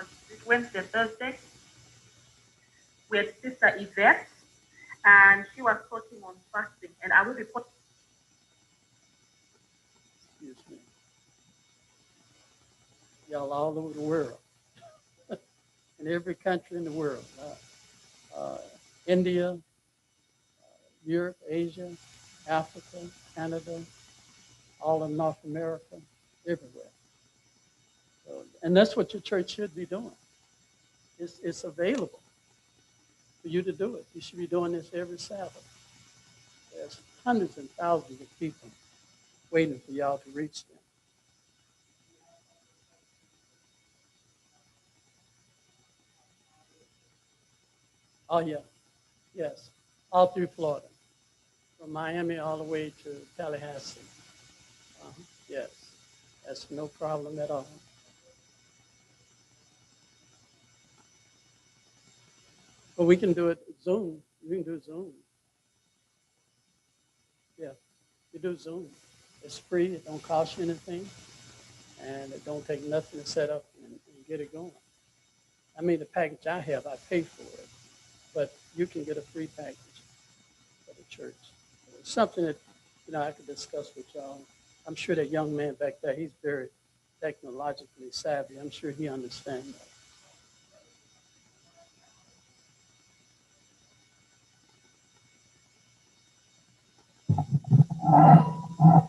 on Wednesday, Thursday with Sister Yvette, and she was talking on fasting. And I will be putting. Excuse me. Y'all all over the world, in every country in the world, India, Europe, Asia, Africa, Canada, all of North America, everywhere. So, and that's what your church should be doing. It's available for you to do it. You should be doing this every Sabbath. There's hundreds and thousands of people waiting for y'all to reach them. Oh, yeah. Yes. All through Florida. From Miami all the way to Tallahassee. Yes. That's no problem at all. But we can do it Zoom. We can do Zoom. Yeah. You do Zoom. It's free. It don't cost you anything. And it don't take nothing to set up and get it going. I mean, the package I have, I pay for it. But you can get a free package for the church. It's something that, I could discuss with y'all. I'm sure that young man back there, he's very technologically savvy. I'm sure he understands that.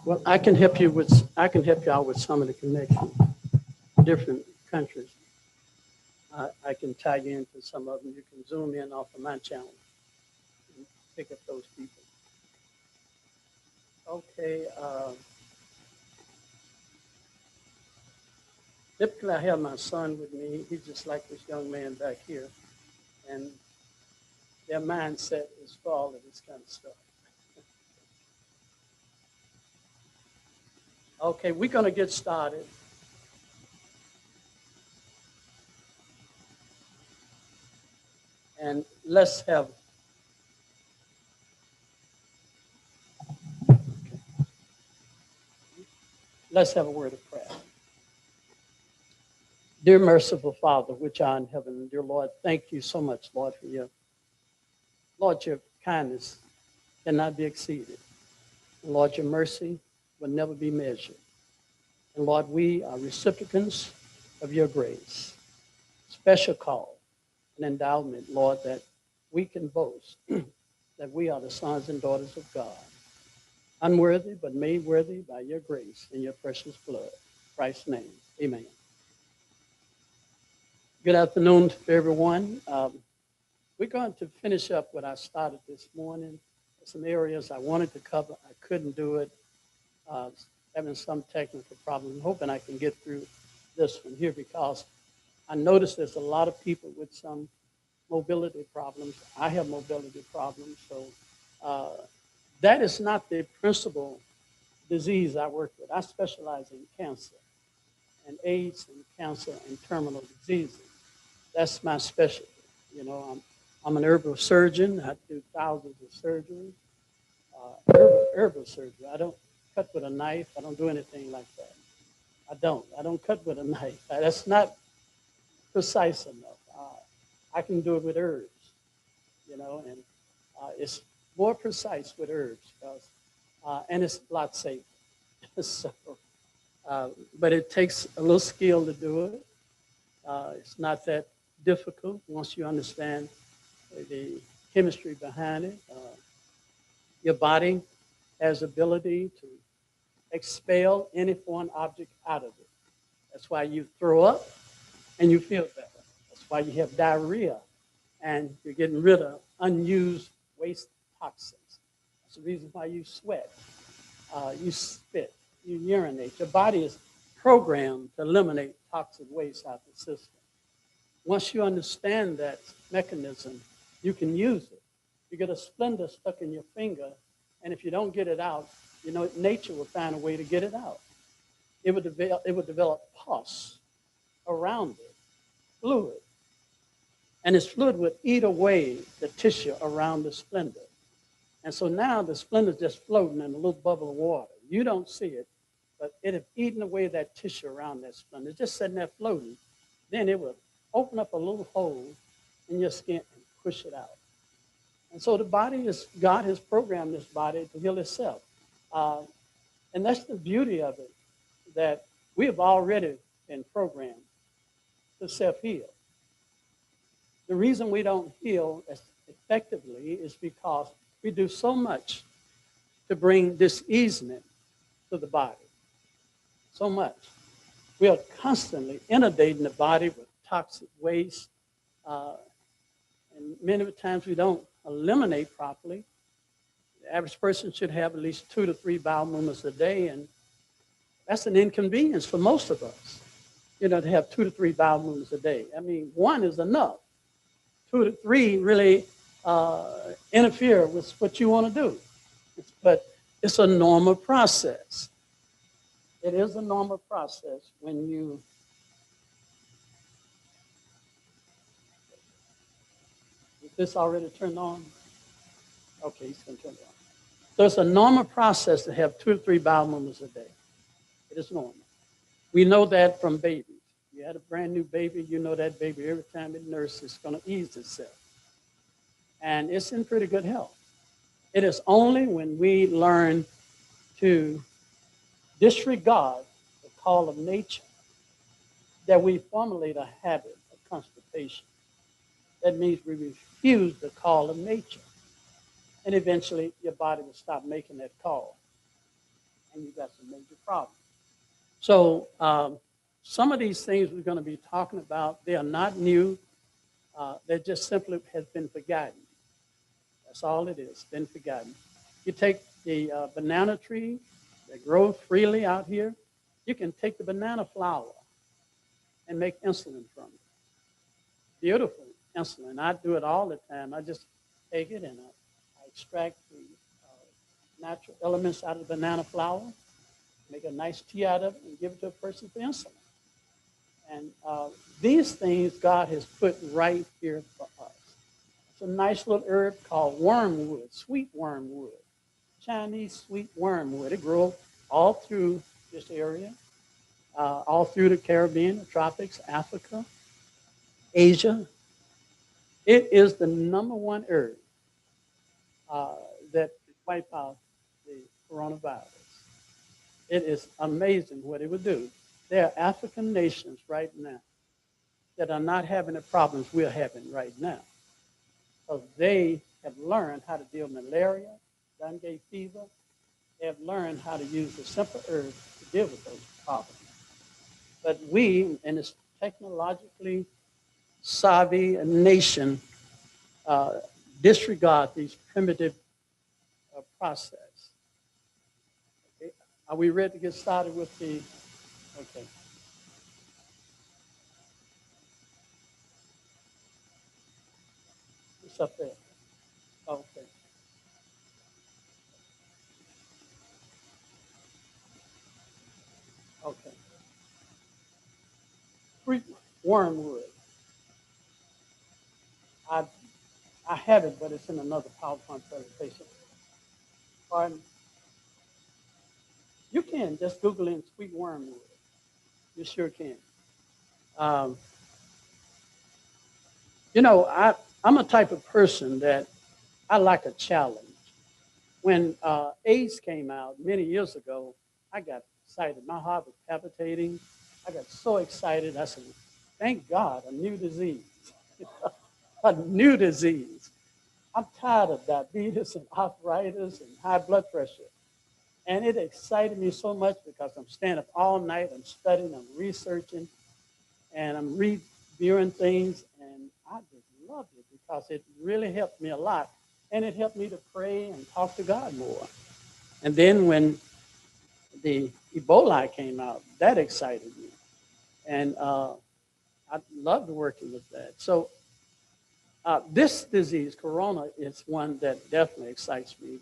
Well, I can help you out with some of the connections, different countries. I can tie you into some of them. You can zoom in off of my channel and pick up those people. Okay. Typically, I have my son with me. He's just like this young man back here. And their mindset is for all of this kind of stuff. Okay, we're going to get started. And let's have a word of prayer. Dear merciful Father, which art in heaven, dear Lord, thank you so much, Lord, for your kindness cannot be exceeded. And Lord, your mercy will never be measured. And Lord, we are recipients of your grace. Special call and endowment, Lord, that we can boast that we are the sons and daughters of God. Unworthy, but made worthy by your grace and your precious blood. In Christ's name, amen. Good afternoon to everyone. We're going to finish up what I started this morning. Some areas I wanted to cover, I couldn't do it. Having some technical problems. I'm hoping I can get through this one here because I noticed there's a lot of people with some mobility problems. I have mobility problems, so that is not the principal disease I work with. I specialize in cancer and AIDS and cancer and terminal diseases. That's my specialty. I'm an herbal surgeon. I do thousands of surgeries. Herbal surgery. I don't cut with a knife. I don't do anything like that. I don't cut with a knife. That's not precise enough. I can do it with herbs, and it's more precise with herbs because, and it's a lot safer. So, but it takes a little skill to do it. It's not that difficult once you understand the chemistry behind it. Your body has ability to expel any foreign object out of it. That's why you throw up and you feel better. That's why you have diarrhea and you're getting rid of unused waste toxins. That's the reason why you sweat, you spit, you urinate. Your body is programmed to eliminate toxic waste out of the system. Once you understand that mechanism, you can use it. You get a splinter stuck in your finger, and if you don't get it out, nature will find a way to get it out. It would develop pus around it, fluid. And this fluid would eat away the tissue around the splinter. And so now the splinter is just floating in a little bubble of water. You don't see it, but it has eaten away that tissue around that splinter. It's just sitting there floating. Then it will open up a little hole in your skin and push it out. And so the body is, God has programmed this body to heal itself. Uh, and that's the beauty of it, that we have already been programmed to self-heal. The reason we don't heal as effectively is because we do so much to bring diseasement to the body. So much. We are constantly inundating the body with toxic waste, uh, and many times we don't eliminate properly. The average person should have at least 2 to 3 bowel movements a day, and that's an inconvenience for most of us, to have 2 to 3 bowel movements a day. I mean, one is enough. 2 to 3 really interfere with what you want to do. But it's a normal process. It is a normal process when you. Is this already turned on? Okay, he's going to turn it on. So it's a normal process to have 2 to 3 bowel movements a day. It is normal. We know that from babies. You had a brand new baby, you know that baby every time it nurses, it's going to ease itself. And it's in pretty good health. It is only when we learn to disregard the call of nature that we formulate a habit of constipation. That means we refuse the call of nature. And eventually your body will stop making that call. And you've got some major problems. So some of these things we're going to be talking about, they are not new. They just simply has been forgotten. That's all it is, been forgotten. You take the banana tree that grows freely out here, you can take the banana flower and make insulin from it. Beautiful insulin. I do it all the time. I just take it and I extract the natural elements out of the banana flower, make a nice tea out of it, and give it to a person for insulin. And these things God has put right here for us. It's a nice little herb called wormwood, sweet wormwood, Chinese sweet wormwood. It grows all through this area, all through the Caribbean, the tropics, Africa, Asia. It is the #1 herb that wipe out the coronavirus. It is amazing what it would do. There are African nations right now that are not having the problems we're having right now, because they have learned how to deal with malaria, dengue fever. They have learned how to use the simple herbs to deal with those problems. But we, in this technologically savvy nation, disregard these primitive process. Okay. Are we ready to get started with the, okay. It's up there. Okay. Okay. Sweet wormwood. I I have it, but it's in another PowerPoint presentation. Pardon? You can just Google in sweet wormwood. You sure can. Um, I'm a type of person that I like a challenge. When AIDS came out many years ago, I got excited. My heart was palpitating. I got so excited. I said, thank God, a new disease. A new disease. I'm tired of diabetes and arthritis and high blood pressure. And it excited me so much because I'm staying up all night, I'm studying, I'm researching, and I'm reviewing things. And I just loved it because it really helped me a lot. And it helped me to pray and talk to God more. And then when the Ebola came out, that excited me. And I loved working with that. So this disease, corona, is one that definitely excites me.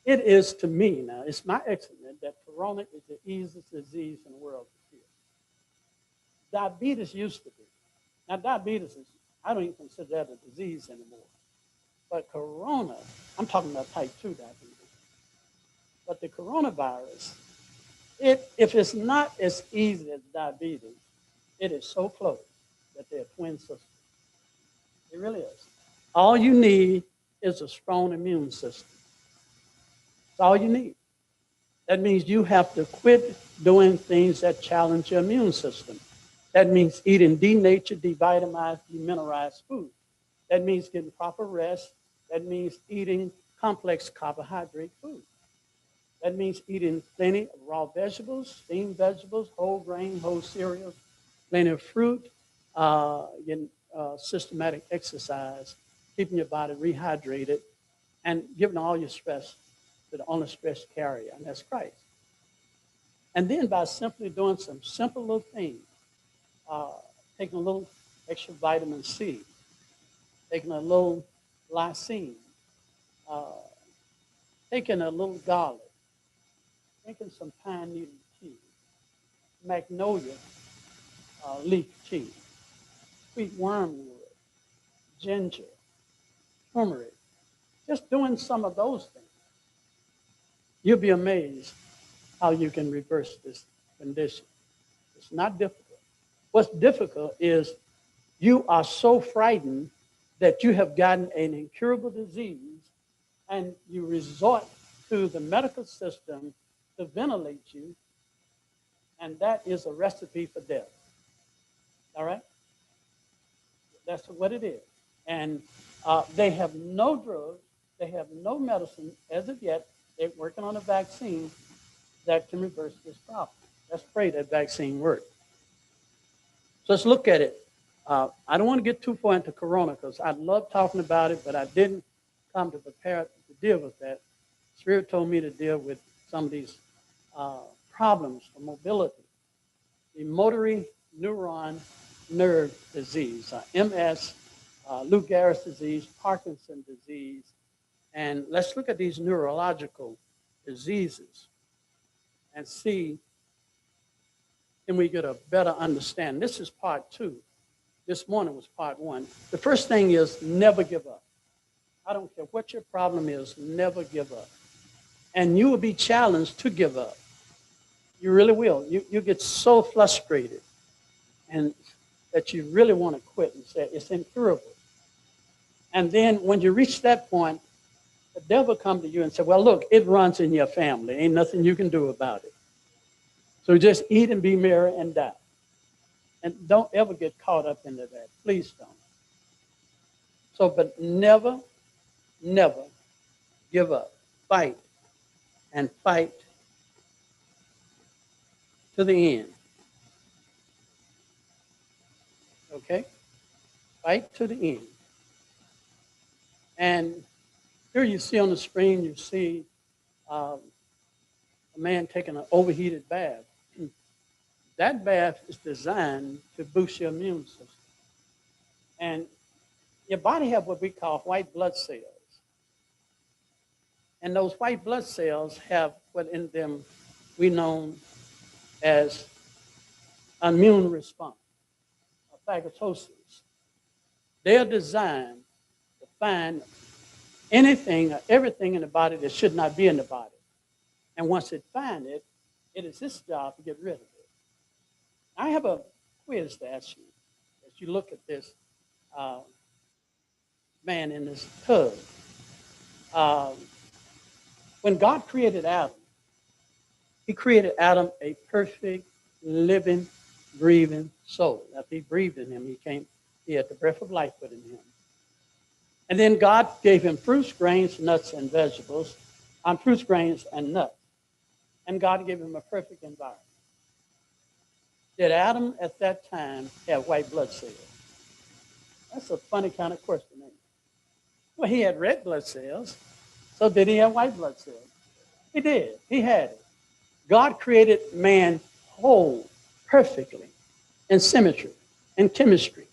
It is to me now, it's my estimate that corona is the easiest disease in the world to cure. Diabetes used to be. Now, diabetes is, I don't even consider that a disease anymore. But corona, I'm talking about type 2 diabetes. But the coronavirus, if it's not as easy as diabetes, it is so close that they're twin sisters. It really is. All you need is a strong immune system. That's all you need. That means you have to quit doing things that challenge your immune system. That means eating denatured, devitamized, demineralized food. That means getting proper rest. That means eating complex carbohydrate food. That means eating plenty of raw vegetables, steamed vegetables, whole grain, whole cereals, plenty of fruit, getting systematic exercise, keeping your body rehydrated, and giving all your stress to the only stress carrier, and that's Christ. And then by simply doing some simple little things, uh, taking a little extra vitamin C, taking a little lysine, uh, taking a little garlic, drinking some pine needle tea, magnolia leaf tea, sweet wormwood, ginger, turmeric, just doing some of those things, you'll be amazed how you can reverse this condition. It's not difficult. What's difficult is you are so frightened that you have gotten an incurable disease and you resort to the medical system to ventilate you, and that is a recipe for death. All right? That's what it is. And they have no drugs, they have no medicine as of yet. They're working on a vaccine that can reverse this problem. Let's pray that vaccine works. So let's look at it. I don't want to get too far into corona because I love talking about it, but I didn't come to prepare to deal with that. Spirit told me to deal with some of these problems for mobility. The motor neuron nerve disease, MS, Lou Gehrig's disease, Parkinson's disease, and let's look at these neurological diseases and see can we get a better understanding. This is part 2. This morning was part 1. The first thing is never give up. I don't care what your problem is, never give up. And you will be challenged to give up. You really will. You get so frustrated and that you really want to quit and say it's incurable. And then when you reach that point, the devil come to you and say, well, look, it runs in your family. Ain't nothing you can do about it. So just eat and be merry and die. And don't ever get caught up into that. Please don't. So, but never, never give up. Fight and fight to the end. Okay? Fight to the end. And here you see on the screen, you see a man taking an overheated bath. That bath is designed to boost your immune system. And your body has what we call white blood cells. And those white blood cells have what in them we know as immune response, or phagocytosis. They are designed to find anything or everything in the body that should not be in the body. And once it finds it, it is its job to get rid of it. I have a quiz to ask you as you look at this man in this tub. When God created Adam, he created Adam a perfect, living, breathing soul. After he breathed in him, he had the breath of life within him. And then God gave him fruits, grains, nuts, and vegetables, fruits, grains, and nuts. And God gave him a perfect environment. Did Adam at that time have white blood cells? That's a funny kind of question, isn't it? Well, he had red blood cells. So did he have white blood cells? He did. He had it. God created man whole, perfectly, in symmetry, in chemistry.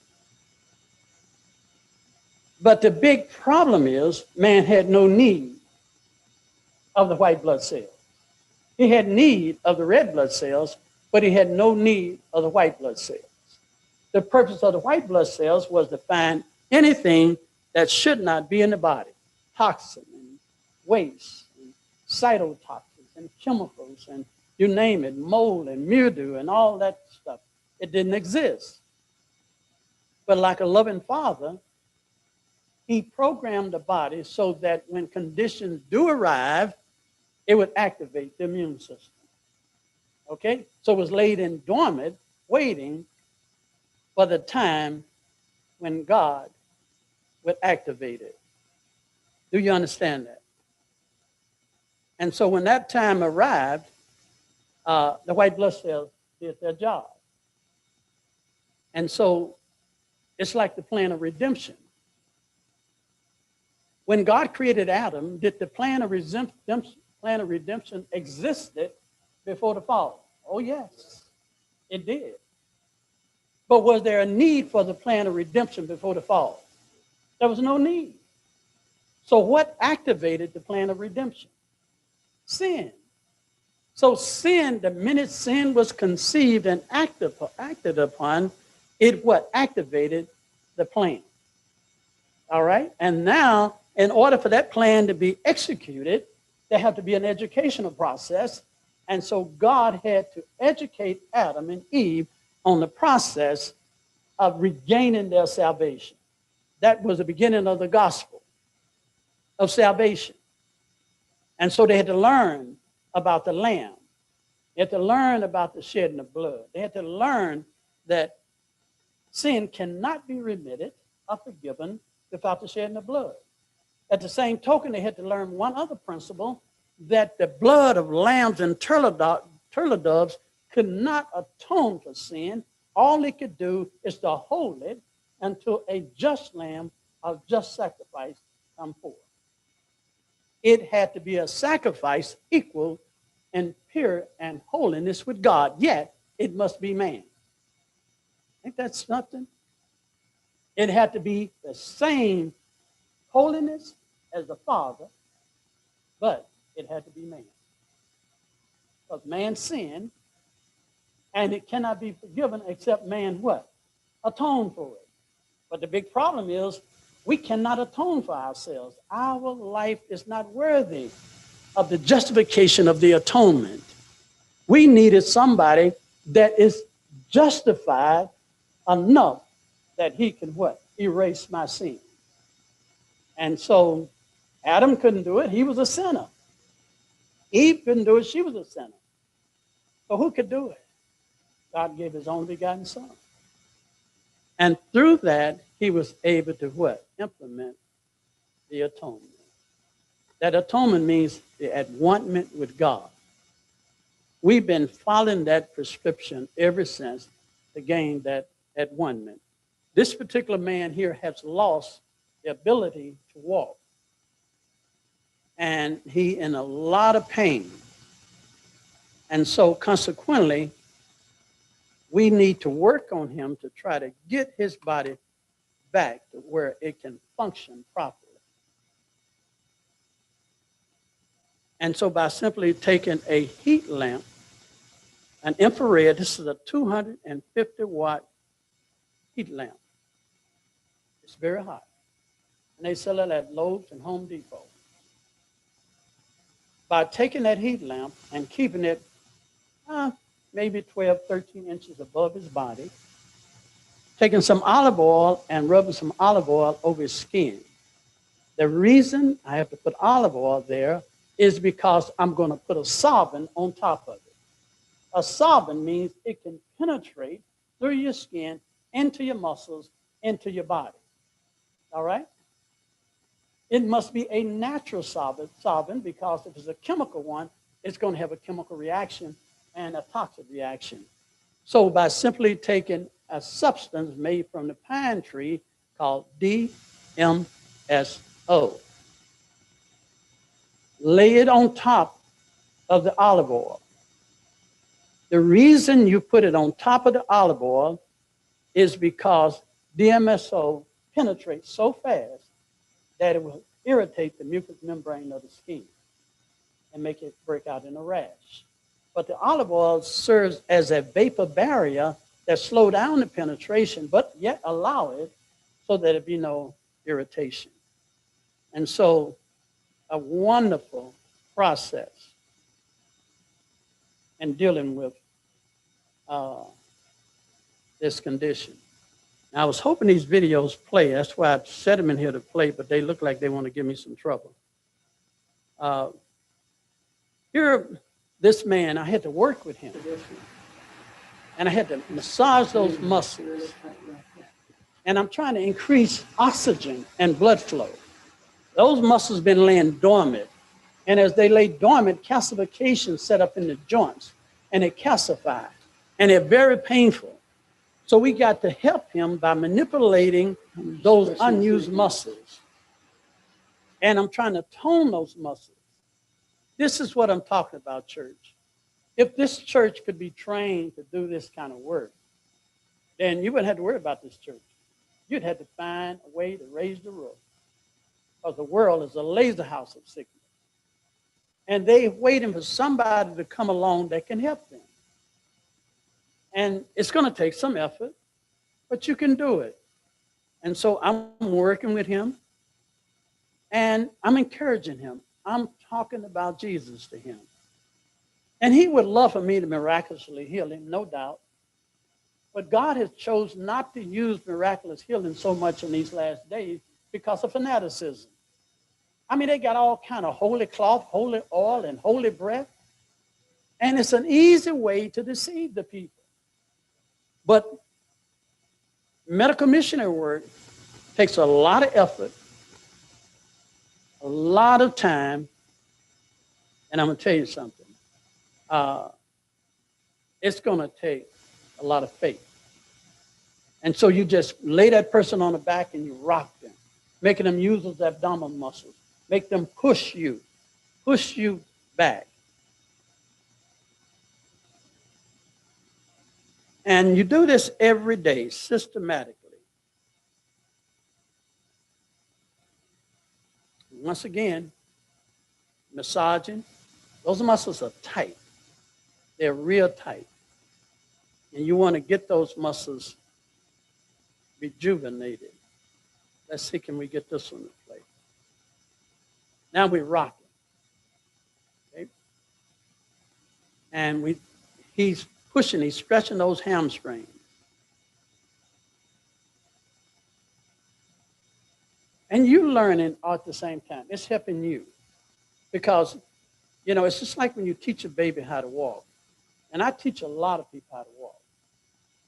But the big problem is man had no need of the white blood cells. He had need of the red blood cells, but he had no need of the white blood cells. The purpose of the white blood cells was to find anything that should not be in the body, toxin and waste, and cytotoxins and chemicals, and you name it, mold and mildew and all that stuff. It didn't exist. But like a loving father, he programmed the body so that when conditions do arrive, it would activate the immune system. Okay? So it was laid in dormant, waiting for the time when God would activate it. Do you understand that? And so when that time arrived, the white blood cells did their job. And so it's like the plan of redemption. When God created Adam, did the plan of redemption existed before the fall? Oh, yes, it did. But was there a need for the plan of redemption before the fall? There was no need. So what activated the plan of redemption? Sin. So sin, the minute sin was conceived and acted upon, it what? Activated the plan. All right? And now, in order for that plan to be executed, there had to be an educational process. And so God had to educate Adam and Eve on the process of regaining their salvation. That was the beginning of the gospel of salvation. And so they had to learn about the Lamb. They had to learn about the shedding of blood. They had to learn that sin cannot be remitted or forgiven without the shedding of blood. At the same token, they had to learn one other principle, that the blood of lambs and turtle doves could not atone for sin. All it could do is to hold it until a just lamb of just sacrifice come forth. It had to be a sacrifice equal in pure and holiness with God, yet it must be man. Ain't that something? It had to be the same holiness as the Father, but it had to be man. Because man sinned, and it cannot be forgiven except man what? Atone for it. But the big problem is we cannot atone for ourselves. Our life is not worthy of the justification of the atonement. We needed somebody that is justified enough that he can what? Erase my sin. And so Adam couldn't do it. He was a sinner. Eve couldn't do it. She was a sinner. So who could do it? God gave his only begotten son. And through that, he was able to what? Implement the atonement. That atonement means the advantment with God. We've been following that prescription ever since to gain that advantment. This particular man here has lost the ability to walk. And he in a lot of pain. And so consequently, we need to work on him to try to get his body back to where it can function properly. And so by simply taking a heat lamp, an infrared, this is a 250-watt heat lamp. It's very hot. And they sell it at Lowe's and Home Depot. By taking that heat lamp and keeping it maybe 12, 13 inches above his body, taking some olive oil and rubbing some olive oil over his skin. The reason I have to put olive oil there is because I'm going to put a solvent on top of it. A solvent means it can penetrate through your skin, into your muscles, into your body. All right? It must be a natural solvent because if it's a chemical one, it's going to have a chemical reaction and a toxic reaction. So by simply taking a substance made from the pine tree called DMSO, lay it on top of the olive oil. The reason you put it on top of the olive oil is because DMSO penetrates so fast that it will irritate the mucous membrane of the skin and make it break out in a rash. But the olive oil serves as a vapor barrier that slows down the penetration, but yet allow it so that there be no irritation. And so a wonderful process in dealing with this condition. I was hoping these videos play. That's why I set them in here to play, but they look like they want to give me some trouble. Here, this man, I had to work with him. And I had to massage those muscles. And I'm trying to increase oxygen and blood flow. Those muscles been laying dormant. And as they lay dormant, calcification set up in the joints. And they calcify. And they're very painful. So we got to help him by manipulating those unused muscles. And I'm trying to tone those muscles. This is what I'm talking about, church. If this church could be trained to do this kind of work, then you wouldn't have to worry about this church. You'd have to find a way to raise the roof. Because the world is a laser house of sickness. And they're waiting for somebody to come along that can help them. And it's going to take some effort, but you can do it. And so I'm working with him, and I'm encouraging him. I'm talking about Jesus to him. And he would love for me to miraculously heal him, no doubt. But God has chosen not to use miraculous healing so much in these last days because of fanaticism. I mean, they got all kind of holy cloth, holy oil, and holy breath. And it's an easy way to deceive the people. But medical missionary work takes a lot of effort, a lot of time, and I'm going to tell you something. It's going to take a lot of faith. And so you just lay that person on the back and you rock them, making them use those abdominal muscles, make them push you back. And you do this every day, systematically. Once again, massaging. Those muscles are tight. They're real tight. And you want to get those muscles rejuvenated. Let's see, can we get this one to play? Now we're rocking. Okay? And he's pushing, he's stretching those hamstrings. And you learning at the same time. It's helping you. Because, you know, it's just like when you teach a baby how to walk. And I teach a lot of people how to walk.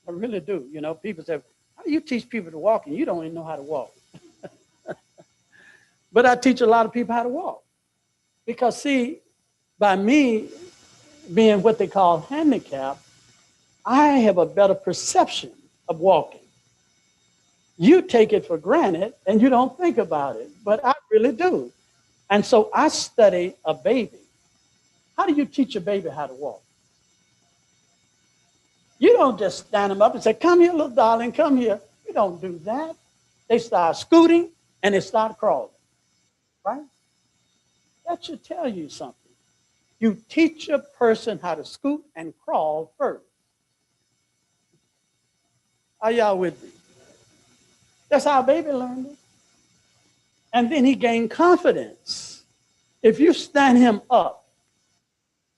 I really do. You know, people say, how do you teach people to walk and you don't even know how to walk? But I teach a lot of people how to walk. Because, see, by me being what they call handicapped, I have a better perception of walking. You take it for granted and you don't think about it, but I really do. And so I study a baby. How do you teach a baby how to walk? You don't just stand them up and say, come here, little darling, come here. You don't do that. They start scooting and they start crawling, right? That should tell you something. You teach a person how to scoot and crawl first. Are y'all with me? That's how a baby learned it. And then he gained confidence. If you stand him up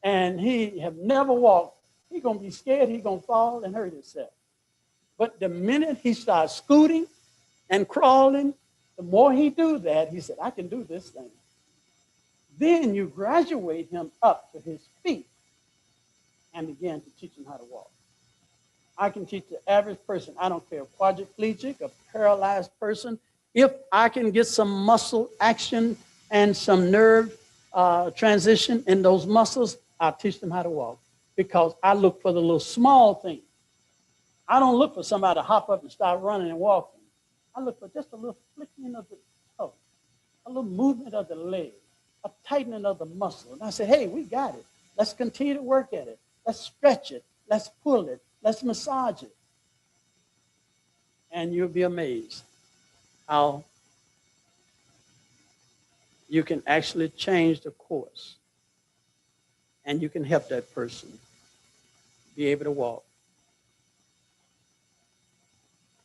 and he have never walked, he's going to be scared, he's going to fall and hurt himself. But the minute he starts scooting and crawling, the more he do that, he said, I can do this thing. Then you graduate him up to his feet and begin to teach him how to walk. I can teach the average person, I don't care, quadriplegic, a paralyzed person, if I can get some muscle action and some nerve transition in those muscles, I'll teach them how to walk. Because I look for the little small things. I don't look for somebody to hop up and start running and walking. I look for just a little flicking of the toe, a little movement of the leg, a tightening of the muscle. And I say, hey, we got it. Let's continue to work at it. Let's stretch it. Let's pull it. Let's massage it. And you'll be amazed how you can actually change the course. And you can help that person be able to walk.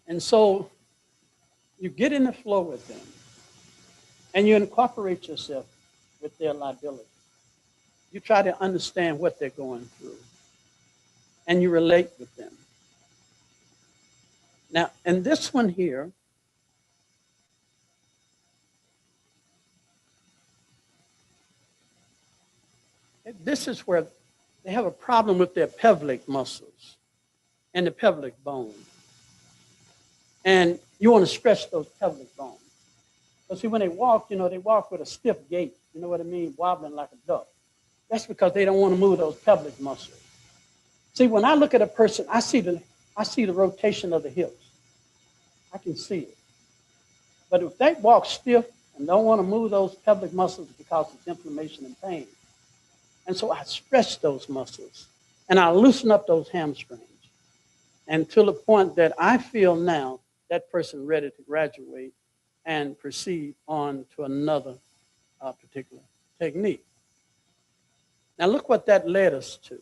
And so you get in the flow with them and you incorporate yourself with their liability. You try to understand what they're going through and you relate with them. Now, and this one here, this is where they have a problem with their pelvic muscles and the pelvic bone. And you want to stretch those pelvic bones. But see, when they walk, they walk with a stiff gait. You know what I mean? Wobbling like a duck. That's because they don't want to move those pelvic muscles. See, when I look at a person, I see the rotation of the hips. I can see it. But if they walk stiff and don't want to move those pelvic muscles because of inflammation and pain, and so I stretch those muscles and I loosen up those hamstrings, and to the point that I feel now that person ready to graduate and proceed on to another particular technique. Now look what that led us to.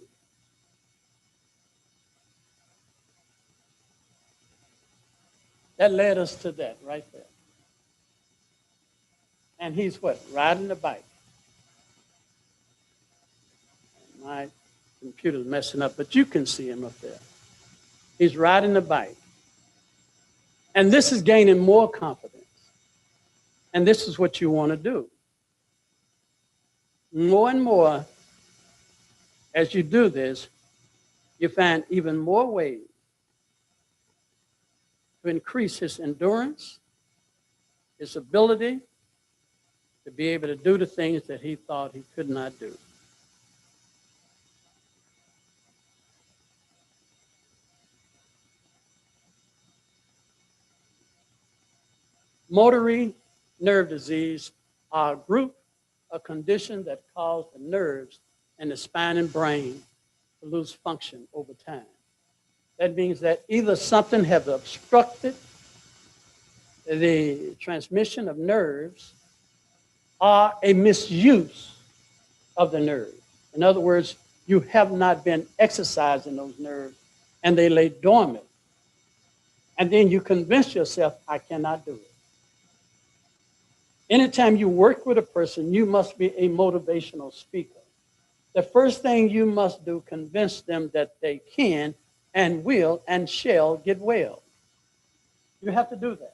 That led us to that right there. And he's what? Riding the bike. My computer's messing up, but you can see him up there. He's riding the bike. And this is gaining more confidence. And this is what you want to do. More and more, as you do this, you find even more ways to increase his endurance, his ability to be able to do the things that he thought he could not do. Motor nerve disease are a group of conditions that cause the nerves in the spine and brain to lose function over time. That means that either something has obstructed the transmission of nerves or a misuse of the nerve. In other words, you have not been exercising those nerves and they lay dormant. And then you convince yourself, I cannot do it. Anytime you work with a person, you must be a motivational speaker. The first thing you must do, convince them that they can and will and shall get well. You have to do that.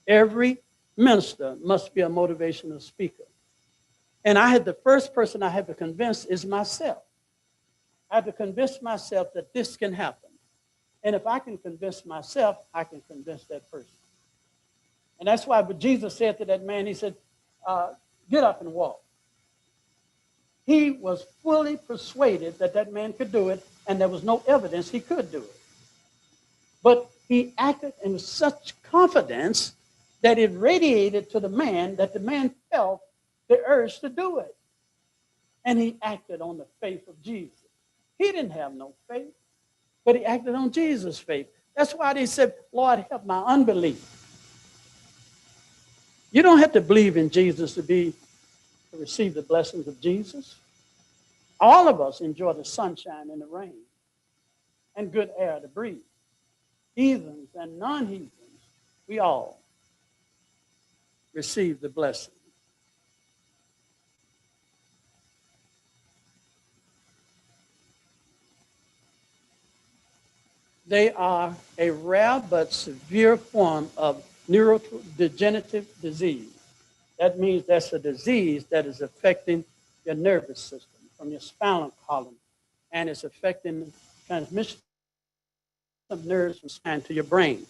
Every minister must be a motivational speaker. And the first person I had to convince is myself. I had to convince myself that this can happen. And if I can convince myself, I can convince that person. And that's why Jesus said to that man, he said, get up and walk. He was fully persuaded that that man could do it, and there was no evidence he could do it. But he acted in such confidence that it radiated to the man that the man felt the urge to do it. And he acted on the faith of Jesus. He didn't have no faith, but he acted on Jesus' faith. That's why they said, Lord, help my unbelief. You don't have to believe in Jesus to receive the blessings of Jesus. All of us enjoy the sunshine and the rain and good air to breathe. Heathens and non-heathens, we all receive the blessing. They are a rare but severe form of neurodegenerative disease. That means that's a disease that is affecting your nervous system from your spinal column, and it's affecting the transmission of nerves from spine to your brain.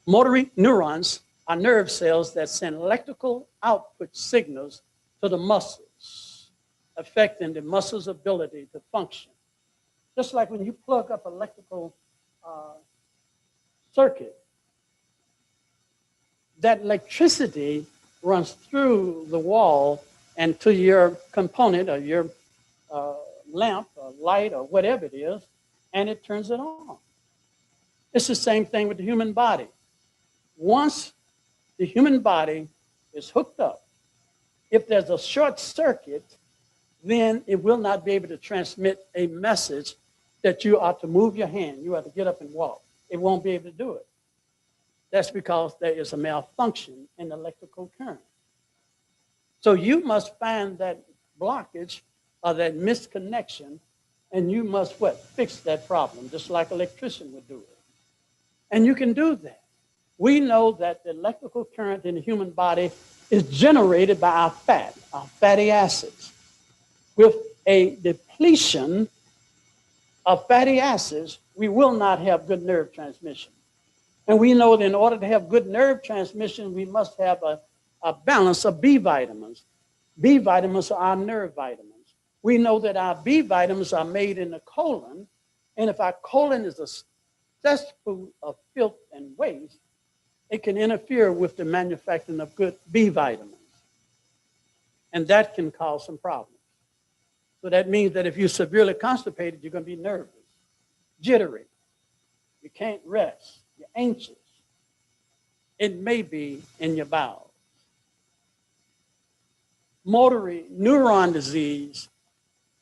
Motor neurons are nerve cells that send electrical output signals to the muscles, affecting the muscles' ability to function. Just like when you plug up electrical circuit, that electricity runs through the wall and to your component or your lamp or light or whatever it is, and it turns it on. It's the same thing with the human body. Once the human body is hooked up, if there's a short circuit, then it will not be able to transmit a message that you are to move your hand, you are to get up and walk. It won't be able to do it. That's because there is a malfunction in the electrical current. So you must find that blockage or that misconnection, and you must what? Fix that problem, just like an electrician would do it. And you can do that. We know that the electrical current in the human body is generated by our fatty acids. With a depletion of fatty acids, we will not have good nerve transmission. And we know that in order to have good nerve transmission, we must have a balance of B vitamins. B vitamins are our nerve vitamins. We know that our B vitamins are made in the colon, and if our colon is a cesspool of filth and waste, it can interfere with the manufacturing of good B vitamins. And that can cause some problems. So that means that if you're severely constipated, you're going to be nervous, jittery. You can't rest. You're anxious. It may be in your bowels. Motor neuron disease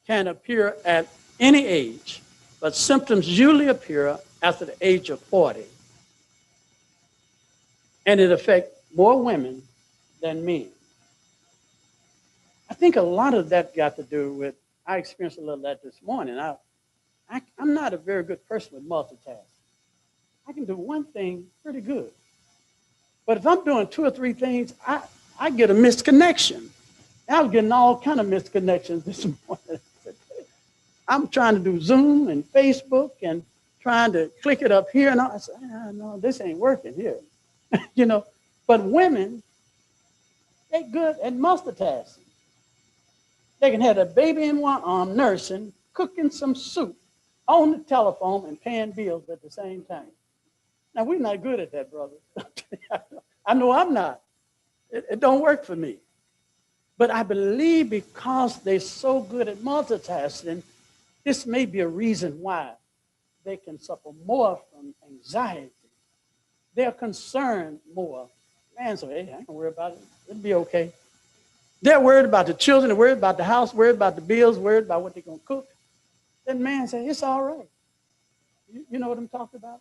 can appear at any age, but symptoms usually appear after the age of 40. And it affects more women than men. I think a lot of that got to do with, I experienced a little of that this morning. I'm not a very good person with multitasking. I can do one thing pretty good. But if I'm doing 2 or 3 things, I get a misconnection. I was getting all kind of misconnections this morning. I'm trying to do Zoom and Facebook and trying to click it up here. And I said, no, this ain't working here. You know, but women, they're good at multitasking. They can have a baby in one arm nursing, cooking some soup on the telephone and paying bills at the same time. Now, we're not good at that, brother. I know I'm not. It don't work for me. But I believe because they're so good at multitasking, this may be a reason why they can suffer more from anxiety. They're concerned more. Man, so hey, I ain't gonna worry about it. It'll be okay. They're worried about the children, they're worried about the house, worried about the bills, worried about what they're gonna cook. That man said, it's all right. You know what I'm talking about?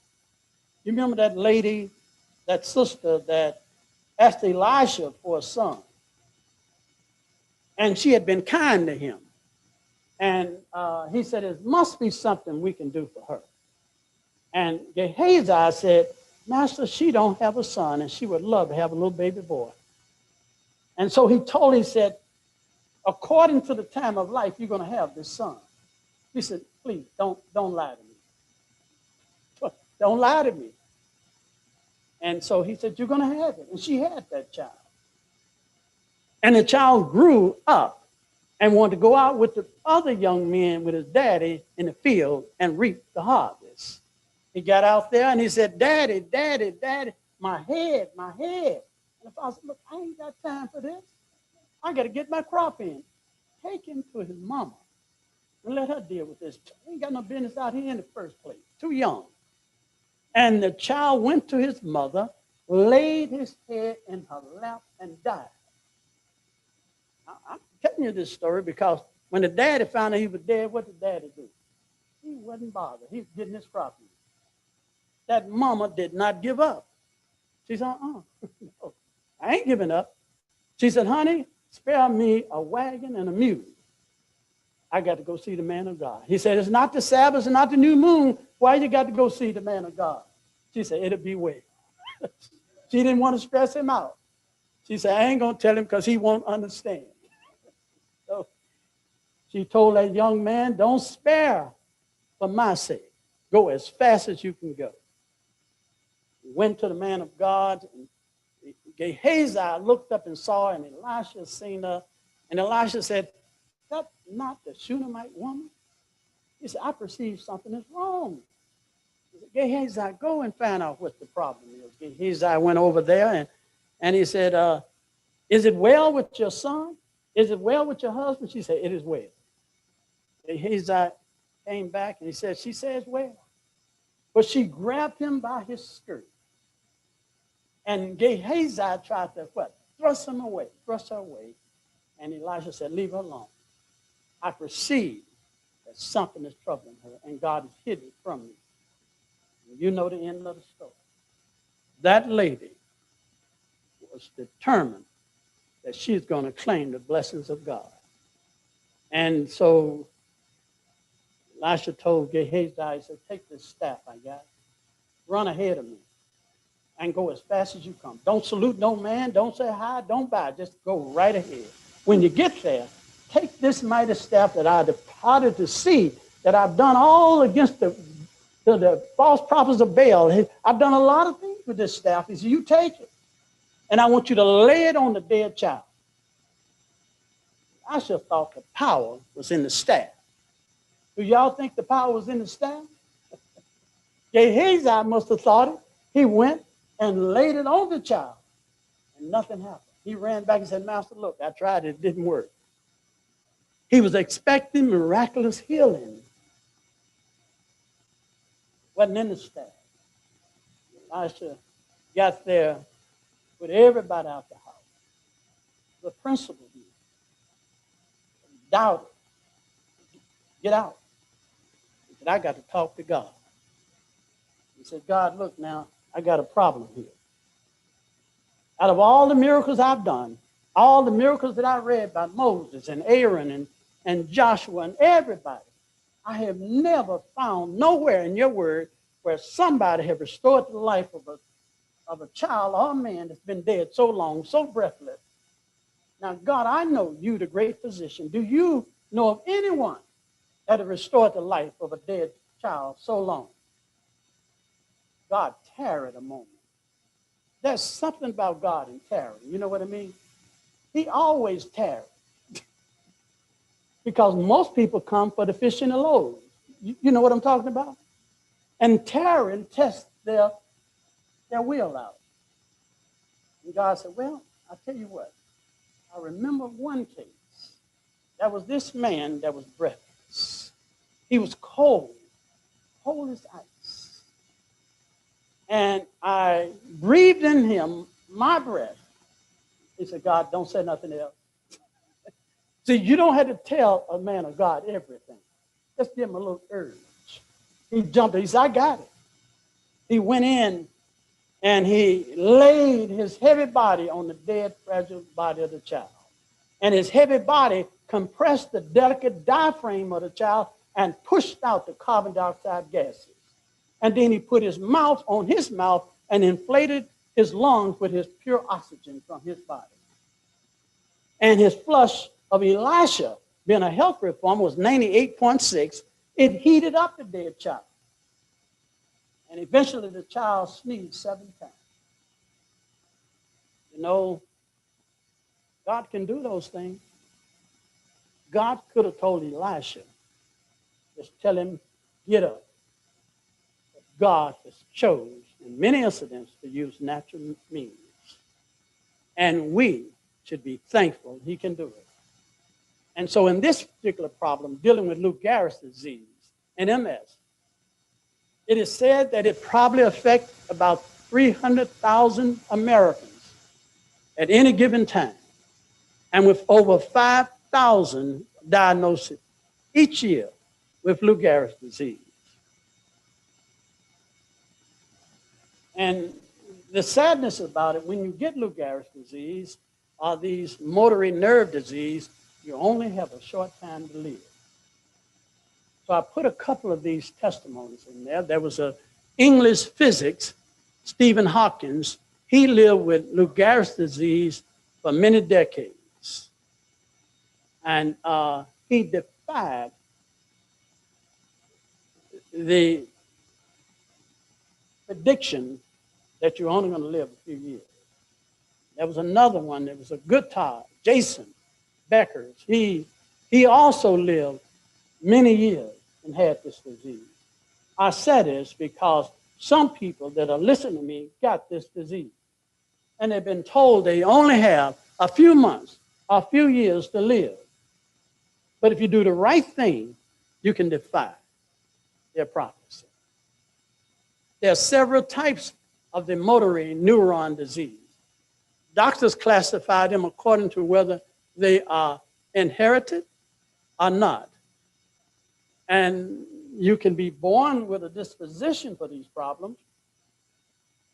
You remember that lady, that sister that asked Elisha for a son. And she had been kind to him. And he said, there must be something we can do for her. And Gehazi said, Master, she don't have a son, and she would love to have a little baby boy. And so he said, according to the time of life, you're going to have this son. He said, please, don't lie to me. Don't lie to me. And so he said, you're going to have it. And she had that child. And the child grew up and wanted to go out with the other young men with his daddy in the field and reap the harvest. He got out there and he said, Daddy, Daddy, Daddy, my head, my head. And the father said, look, I ain't got time for this. I got to get my crop in. Take him to his mama and let her deal with this. He ain't got no business out here in the first place. Too young. And the child went to his mother, laid his head in her lap, and died. I'm telling you this story because when the daddy found out he was dead, what did daddy do? He wasn't bothered. He was getting his crop in. That mama did not give up. She said, no, I ain't giving up. She said, honey, spare me a wagon and a mule. I got to go see the man of God. He said, it's not the Sabbath and not the new moon. Why you got to go see the man of God? She said, it'll be well. She didn't want to stress him out. She said, I ain't going to tell him because he won't understand. So she told that young man, don't spare for my sake. Go as fast as you can go. He went to the man of God. And Gehazi looked up and saw her, and Elisha seen her. And Elisha said, that's not the Shunammite woman. He said, I perceive something is wrong. He said, Gehazi, go and find out what the problem is. Gehazi went over there, and he said, is it well with your son? Is it well with your husband? She said, it is well. Gehazi came back, and he said, she says well. But she grabbed him by his skirt. And Gehazi tried to what? Thrust her away. And Elisha said, leave her alone. I perceive that something is troubling her, and God has hidden it from me. And you know the end of the story. That lady was determined that she's going to claim the blessings of God. And so Elisha told Gehazi, he said, take this staff I got, run ahead of me. and go as fast as you come. Don't salute no man. Don't say hi. Don't bow. Just go right ahead. When you get there, take this mighty staff that I departed to see, that I've done all against the false prophets of Baal. I've done a lot of things with this staff. He said, you take it, and I want you to lay it on the dead child. I should have thought the power was in the staff. Do y'all think the power was in the staff? Gehazi must have thought it. He went and laid it on the child, and nothing happened. He ran back and said, Master, look, I tried it. It didn't work. He was expecting miraculous healing. Wasn't in the staff. Elisha got there, put everybody out the house. The principal here doubted. Get out. He said, I got to talk to God. He said, God, look now, I got a problem here. Out of all the miracles I've done, all the miracles that I read by Moses and Aaron and Joshua and everybody, I have never found nowhere in your word where somebody have restored the life of a child or a man that's been dead so long, so breathless. Now, God, I know you, the great physician. Do you know of anyone that have restored the life of a dead child so long? God tarried a moment. There's something about God in tarrying. You know what I mean? He always tarries. Because most people come for the fish and the loaves. You know what I'm talking about? And tarrying tests their will out. And God said, well, I'll tell you what. I remember one case. That was this man that was breathless. He was cold as ice. And I breathed in him my breath. He said, God, don't say nothing else. See, you don't have to tell a man of God everything. Just give him a little urge. He jumped. He said, I got it. He went in and he laid his heavy body on the dead, fragile body of the child. And his heavy body compressed the delicate diaphragm of the child and pushed out the carbon dioxide gases. And then he put his mouth on his mouth and inflated his lungs with his pure oxygen from his body. And his flush of Elisha, being a health reformer, was 98.6. It heated up the dead child. And eventually the child sneezed 7 times. You know, God can do those things. God could have told Elisha, just tell him, get up. But God has chosen in many incidents to use natural means. And we should be thankful he can do it. And so in this particular problem, dealing with Lou Gehrig's disease and MS, it is said that it probably affects about 300,000 Americans at any given time, and with over 5,000 diagnoses each year with Lou Gehrig's disease. And the sadness about it, when you get Lou Gehrig's disease or these motor nerve disease, you only have a short time to live. So I put a couple of these testimonies in there. There was an English physics, Stephen Hawkins. He lived with Lou Gehrig's disease for many decades. And he defied the prediction that you're only going to live a few years. There was another one that was a guitar, Jason Beckers. He also lived many years and had this disease. I said this because some people that are listening to me got this disease. And they've been told they only have a few months, a few years to live. But if you do the right thing, you can defy their prophecy. There are several types of the motor neuron disease. Doctors classify them according to whether they are inherited or not. And you can be born with a disposition for these problems,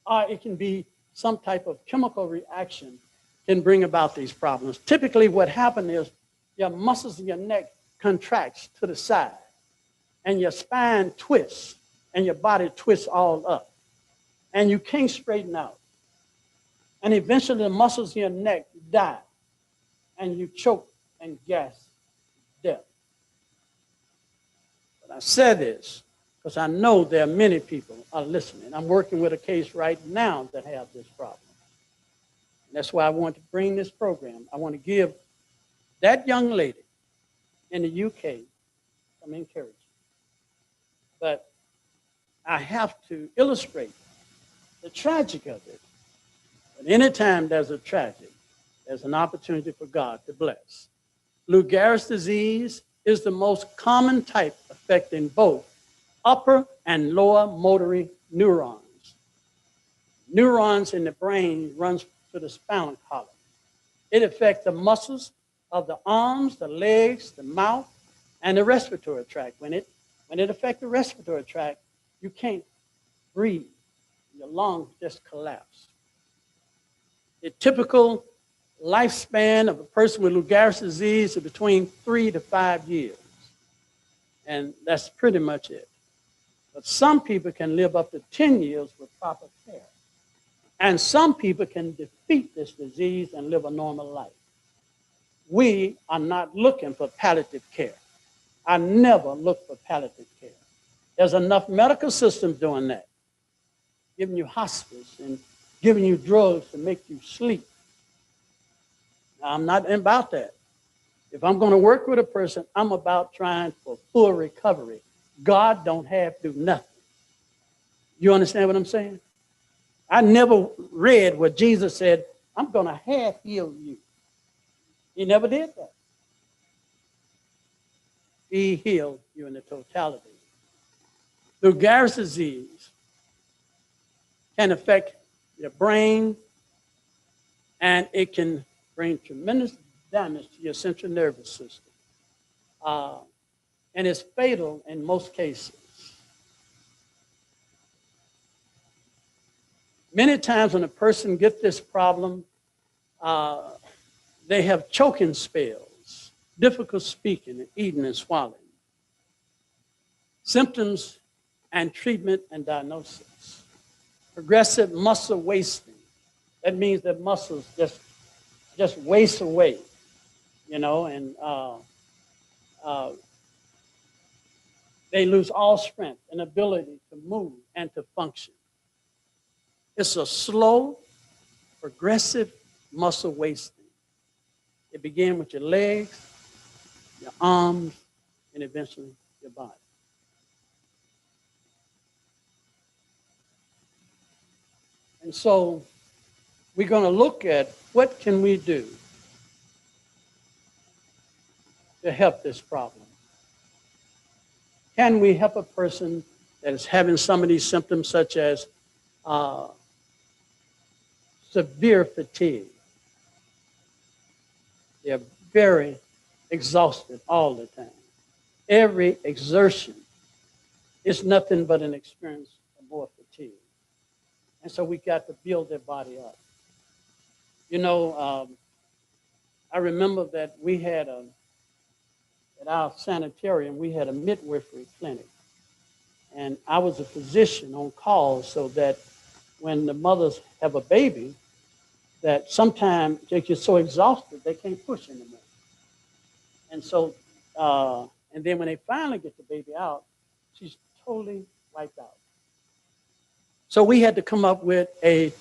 or it can be some type of chemical reaction can bring about these problems. Typically what happens is your muscles in your neck contracts to the side, and your spine twists, and your body twists all up. and you can't straighten out. And eventually the muscles in your neck die, and you choke and gasp death. But I said this because I know there are many people are listening. I'm working with a case right now that have this problem. And that's why I want to bring this program. I want to give that young lady in the UK some encouragement. But I have to illustrate the tragic of it. But anytime there's a tragedy, there's an opportunity for God to bless. Lou Gehrig's disease is the most common type affecting both upper and lower motor neurons. Neurons in the brain runs to the spinal column. It affects the muscles of the arms, the legs, the mouth, and the respiratory tract. When it affects the respiratory tract, you can't breathe. Your lungs just collapse. The typical lifespan of a person with Lou Gehrig's disease is between 3 to 5 years. And that's pretty much it. But some people can live up to 10 years with proper care. And some people can defeat this disease and live a normal life. We are not looking for palliative care. I never look for palliative care. There's enough medical systems doing that, giving you hospice and giving you drugs to make you sleep. Now, I'm not about that. If I'm going to work with a person, I'm about trying for full recovery. God don't have to do nothing. You understand what I'm saying? I never read where Jesus said, I'm going to half heal you. He never did that. He healed you in the totality. Lou Gehrig's disease can affect your brain, and it can bring tremendous damage to your central nervous system. And it's fatal in most cases. Many times when a person gets this problem, they have choking spells, difficult speaking and eating and swallowing. Symptoms and treatment and diagnosis. Progressive muscle wasting. That means that muscles just waste away, you know, and they lose all strength and ability to move and to function. It's a slow, progressive muscle wasting. It begins with your legs, your arms, and eventually your body. And so we're going to look at what can we do to help this problem. Can we help a person that is having some of these symptoms such as severe fatigue? They're very exhausted all the time. Every exertion is nothing but an experience of more fatigue. And so we got to build their body up. You know, I remember that we had at our sanitarium, we had a midwifery clinic. And I was a physician on call so that when the mothers have a baby, that sometimes they get so exhausted they can't push anymore. And so, and then when they finally get the baby out, she's totally wiped out. So we had to come up with a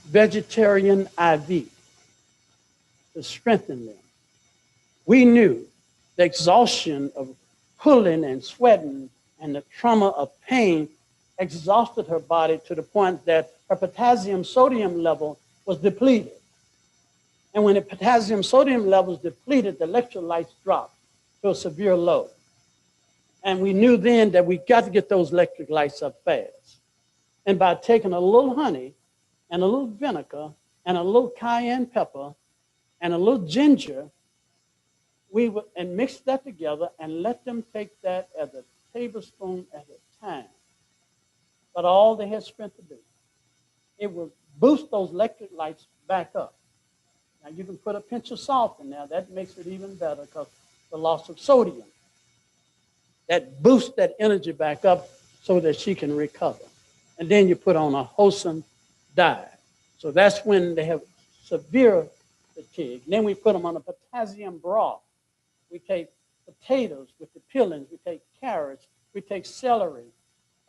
vegetarian IV to strengthen them. We knew the exhaustion of pulling and sweating and the trauma of pain exhausted her body to the point that her potassium sodium level was depleted. And when the potassium sodium level is depleted, the electrolytes drop to a severe low. And we knew then that we got to get those electrolytes up fast. And by taking a little honey and a little vinegar and a little cayenne pepper and a little ginger, we would and mix that together and let them take that as a tablespoon at a time. But all they had strength to do, it would boost those electrolytes back up. Now you can put a pinch of salt in there. That makes it even better because the loss of sodium. That boosts that energy back up so that she can recover. and then you put on a wholesome diet. So that's when they have severe fatigue. Then we put them on a potassium broth. We take potatoes with the peelings. We take carrots. We take celery.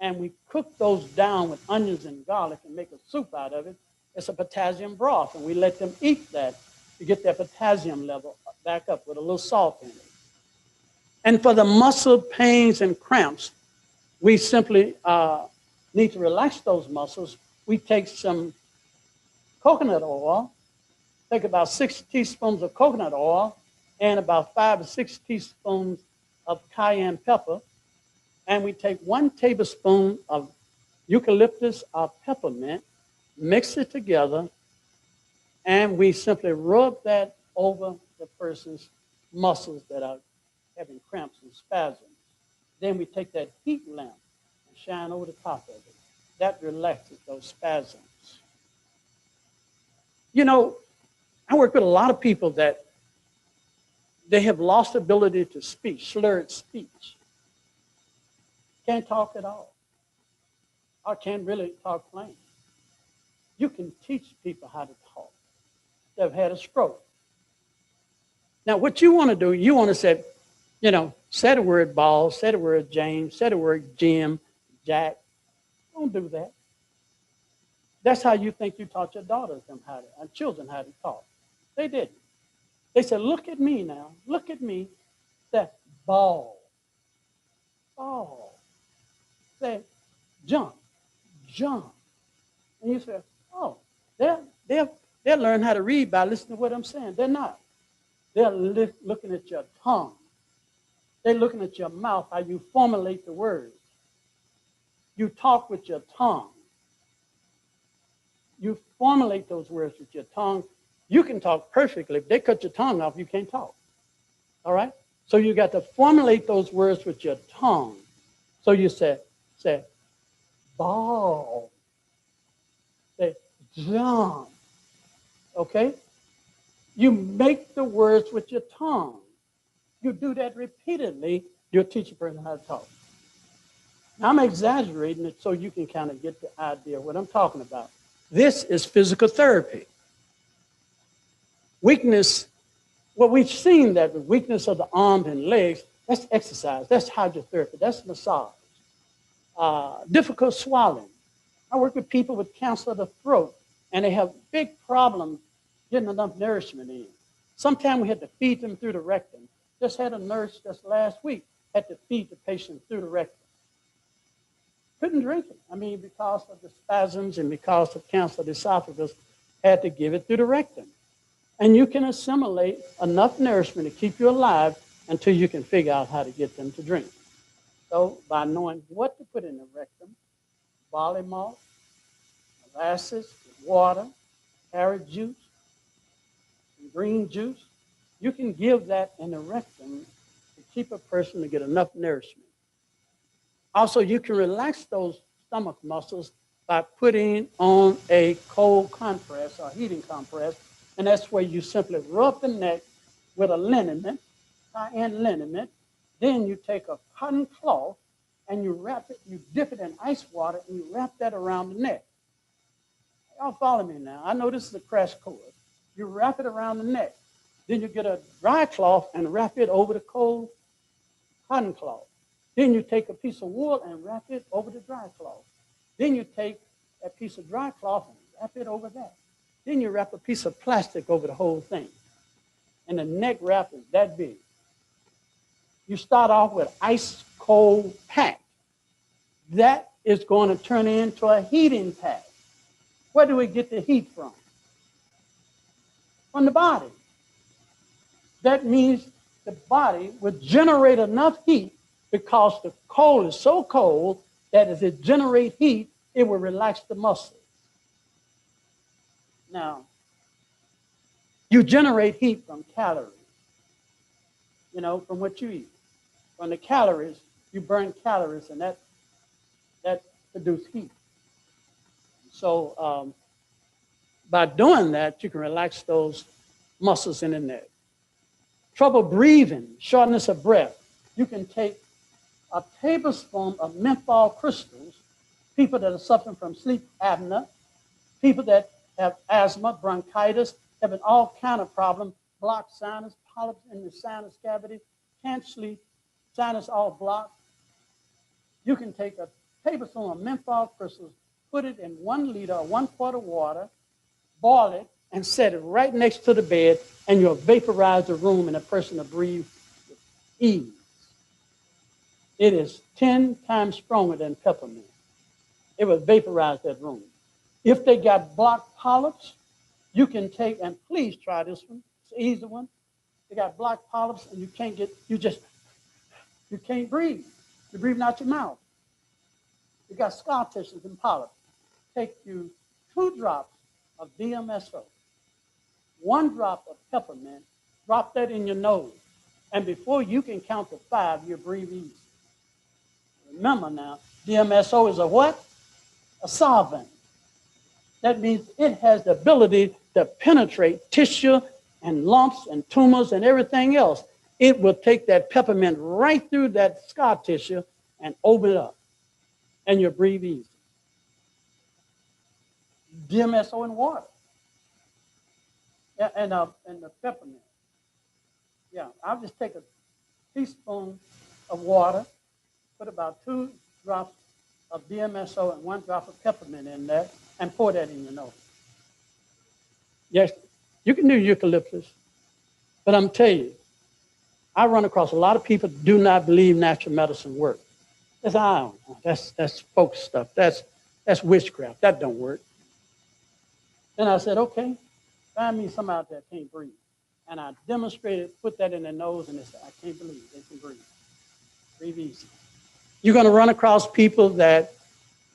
And we cook those down with onions and garlic and make a soup out of it. It's a potassium broth. And we let them eat that to get their potassium level back up with a little salt in it. And for the muscle pains and cramps, we simply need to relax those muscles. We take some coconut oil, take about 6 teaspoons of coconut oil and about 5 or 6 teaspoons of cayenne pepper, and we take 1 tablespoon of eucalyptus or peppermint, mix it together, and we simply rub that over the person's muscles that are having cramps and spasms. Then we take that heat lamp and shine over the top of it. That relaxes those spasms. You know, I work with a lot of people that they have lost ability to speak, slurred speech. Can't talk at all. Or can't really talk plain. You can teach people how to talk. They've had a stroke. Now, what you want to do, you want to say, you know, say the word ball, say the word James, say the word Jim, Jack. Don't do that. That's how you think you taught your daughters and children how to talk. They didn't. They said, look at me now. Look at me. Say, ball. Ball. Say, jump. Jump. And you say, oh, they'll learn how to read by listening to what I'm saying. They're not. They're looking at your tongue. They're looking at your mouth, how you formulate the words. You talk with your tongue. You formulate those words with your tongue. You can talk perfectly. If they cut your tongue off, you can't talk. All right? So you got to formulate those words with your tongue. So you say, ball. Say, jump. Okay? You make the words with your tongue. You do that repeatedly, you'll teach a person how to talk. Now, I'm exaggerating it so you can kind of get the idea of what I'm talking about. This is physical therapy. Weakness, well, we've seen that the weakness of the arms and legs, that's exercise, that's hydrotherapy, that's massage. Difficult swallowing. I work with people with cancer of the throat, and they have big problems getting enough nourishment in. Sometimes we had to feed them through the rectum. Just had a nurse just last week, had to feed the patient through the rectum. Couldn't drink it. I mean, because of the spasms and because of cancer of the esophagus, had to give it through the rectum. And you can assimilate enough nourishment to keep you alive until you can figure out how to get them to drink. So by knowing what to put in the rectum, barley malt, molasses, water, carrot juice, and green juice, you can give that in the rectum to keep a person to get enough nourishment. Also, you can relax those stomach muscles by putting on a cold compress or heating compress, and that's where you simply rub the neck with a liniment, cayenne liniment. Then you take a cotton cloth and you wrap it, you dip it in ice water, and you wrap that around the neck. Y'all follow me now. I know this is a crash course. You wrap it around the neck. Then you get a dry cloth and wrap it over the cold cotton cloth. Then you take a piece of wool and wrap it over the dry cloth. Then you take a piece of dry cloth and wrap it over that. Then you wrap a piece of plastic over the whole thing. And the neck wrap is that big. You start off with ice cold pack. That is going to turn into a heating pad. Where do we get the heat from? From the body. That means the body would generate enough heat because the cold is so cold that as it generates heat, it will relax the muscles. Now, you generate heat from calories, you know, from what you eat. From the calories, you burn calories, and that produces heat. So by doing that, you can relax those muscles in the neck. Trouble breathing, shortness of breath, you can take a tablespoon of menthol crystals, people that are suffering from sleep apnea, people that have asthma, bronchitis, having all kind of problems, blocked sinus, polyps in the sinus cavity, can't sleep, sinus all blocked. You can take a tablespoon of menthol crystals, put it in 1 liter or 1 quart of water, boil it, and set it right next to the bed, and you'll vaporize the room and a person will breathe with ease. It is 10 times stronger than peppermint. It will vaporize that room. If they got blocked polyps, you can take, and please try this one. It's an easy one. They got blocked polyps and you can't breathe. You're breathing out your mouth. You got scar tissues and polyps. Take you 2 drops of DMSO, 1 drop of peppermint, drop that in your nose. And before you can count to 5, you breathe easy. Remember now, DMSO is a what? A solvent. That means it has the ability to penetrate tissue and lumps and tumors and everything else. It will take that peppermint right through that scar tissue and open it up. And you breathe easy. DMSO in water. Yeah, and the peppermint. Yeah, I'll just take a teaspoon of water, put about 2 drops of DMSO and 1 drop of peppermint in there, and pour that in your nose. Yes, you can do eucalyptus, but I'm telling you, I run across a lot of people who do not believe natural medicine works. That's folk stuff. That's witchcraft. That don't work. Then I said, okay, find me somebody out there that can't breathe. And I demonstrated, put that in their nose, and they said, I can't believe they can breathe. Breathe easy. You're going to run across people that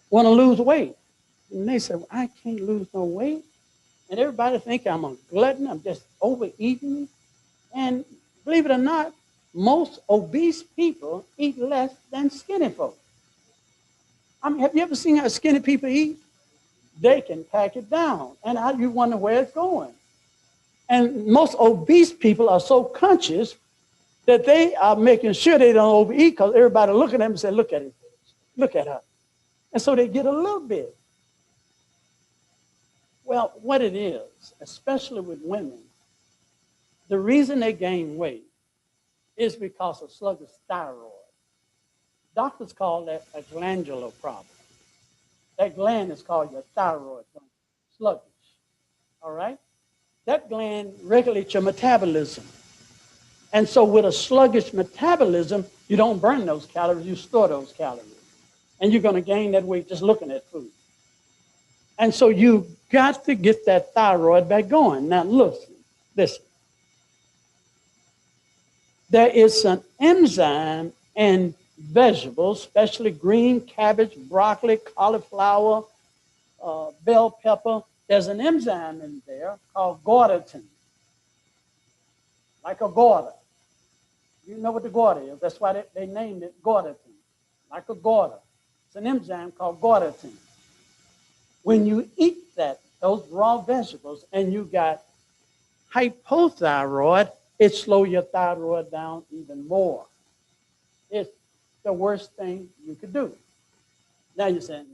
want to lose weight. And they say, well, I can't lose no weight. And everybody think I'm a glutton, I'm just overeating. And believe it or not, most obese people eat less than skinny folks. I mean, have you ever seen how skinny people eat? They can pack it down. And you wonder where it's going. And most obese people are so conscious that they are making sure they don't overeat because everybody look at them and say, look at it, look at her. And so they get a little bit. Well, what it is, especially with women, the reason they gain weight is because of sluggish thyroid. Doctors call that a glandular problem. That gland is called your thyroid gland, sluggish, all right? That gland regulates your metabolism. And so with a sluggish metabolism, you don't burn those calories, you store those calories. And you're going to gain that weight just looking at food. And so you got to get that thyroid back going. Now listen. There is an enzyme in vegetables, especially green cabbage, broccoli, cauliflower, bell pepper. There's an enzyme in there called gaudatin, like a goiter. You know what the goiter is. That's why they named it gaudatin, like a goiter. It's an enzyme called gaudatin. When you eat those raw vegetables, and you got hypothyroid, it slows your thyroid down even more. It's the worst thing you could do. Now you're saying,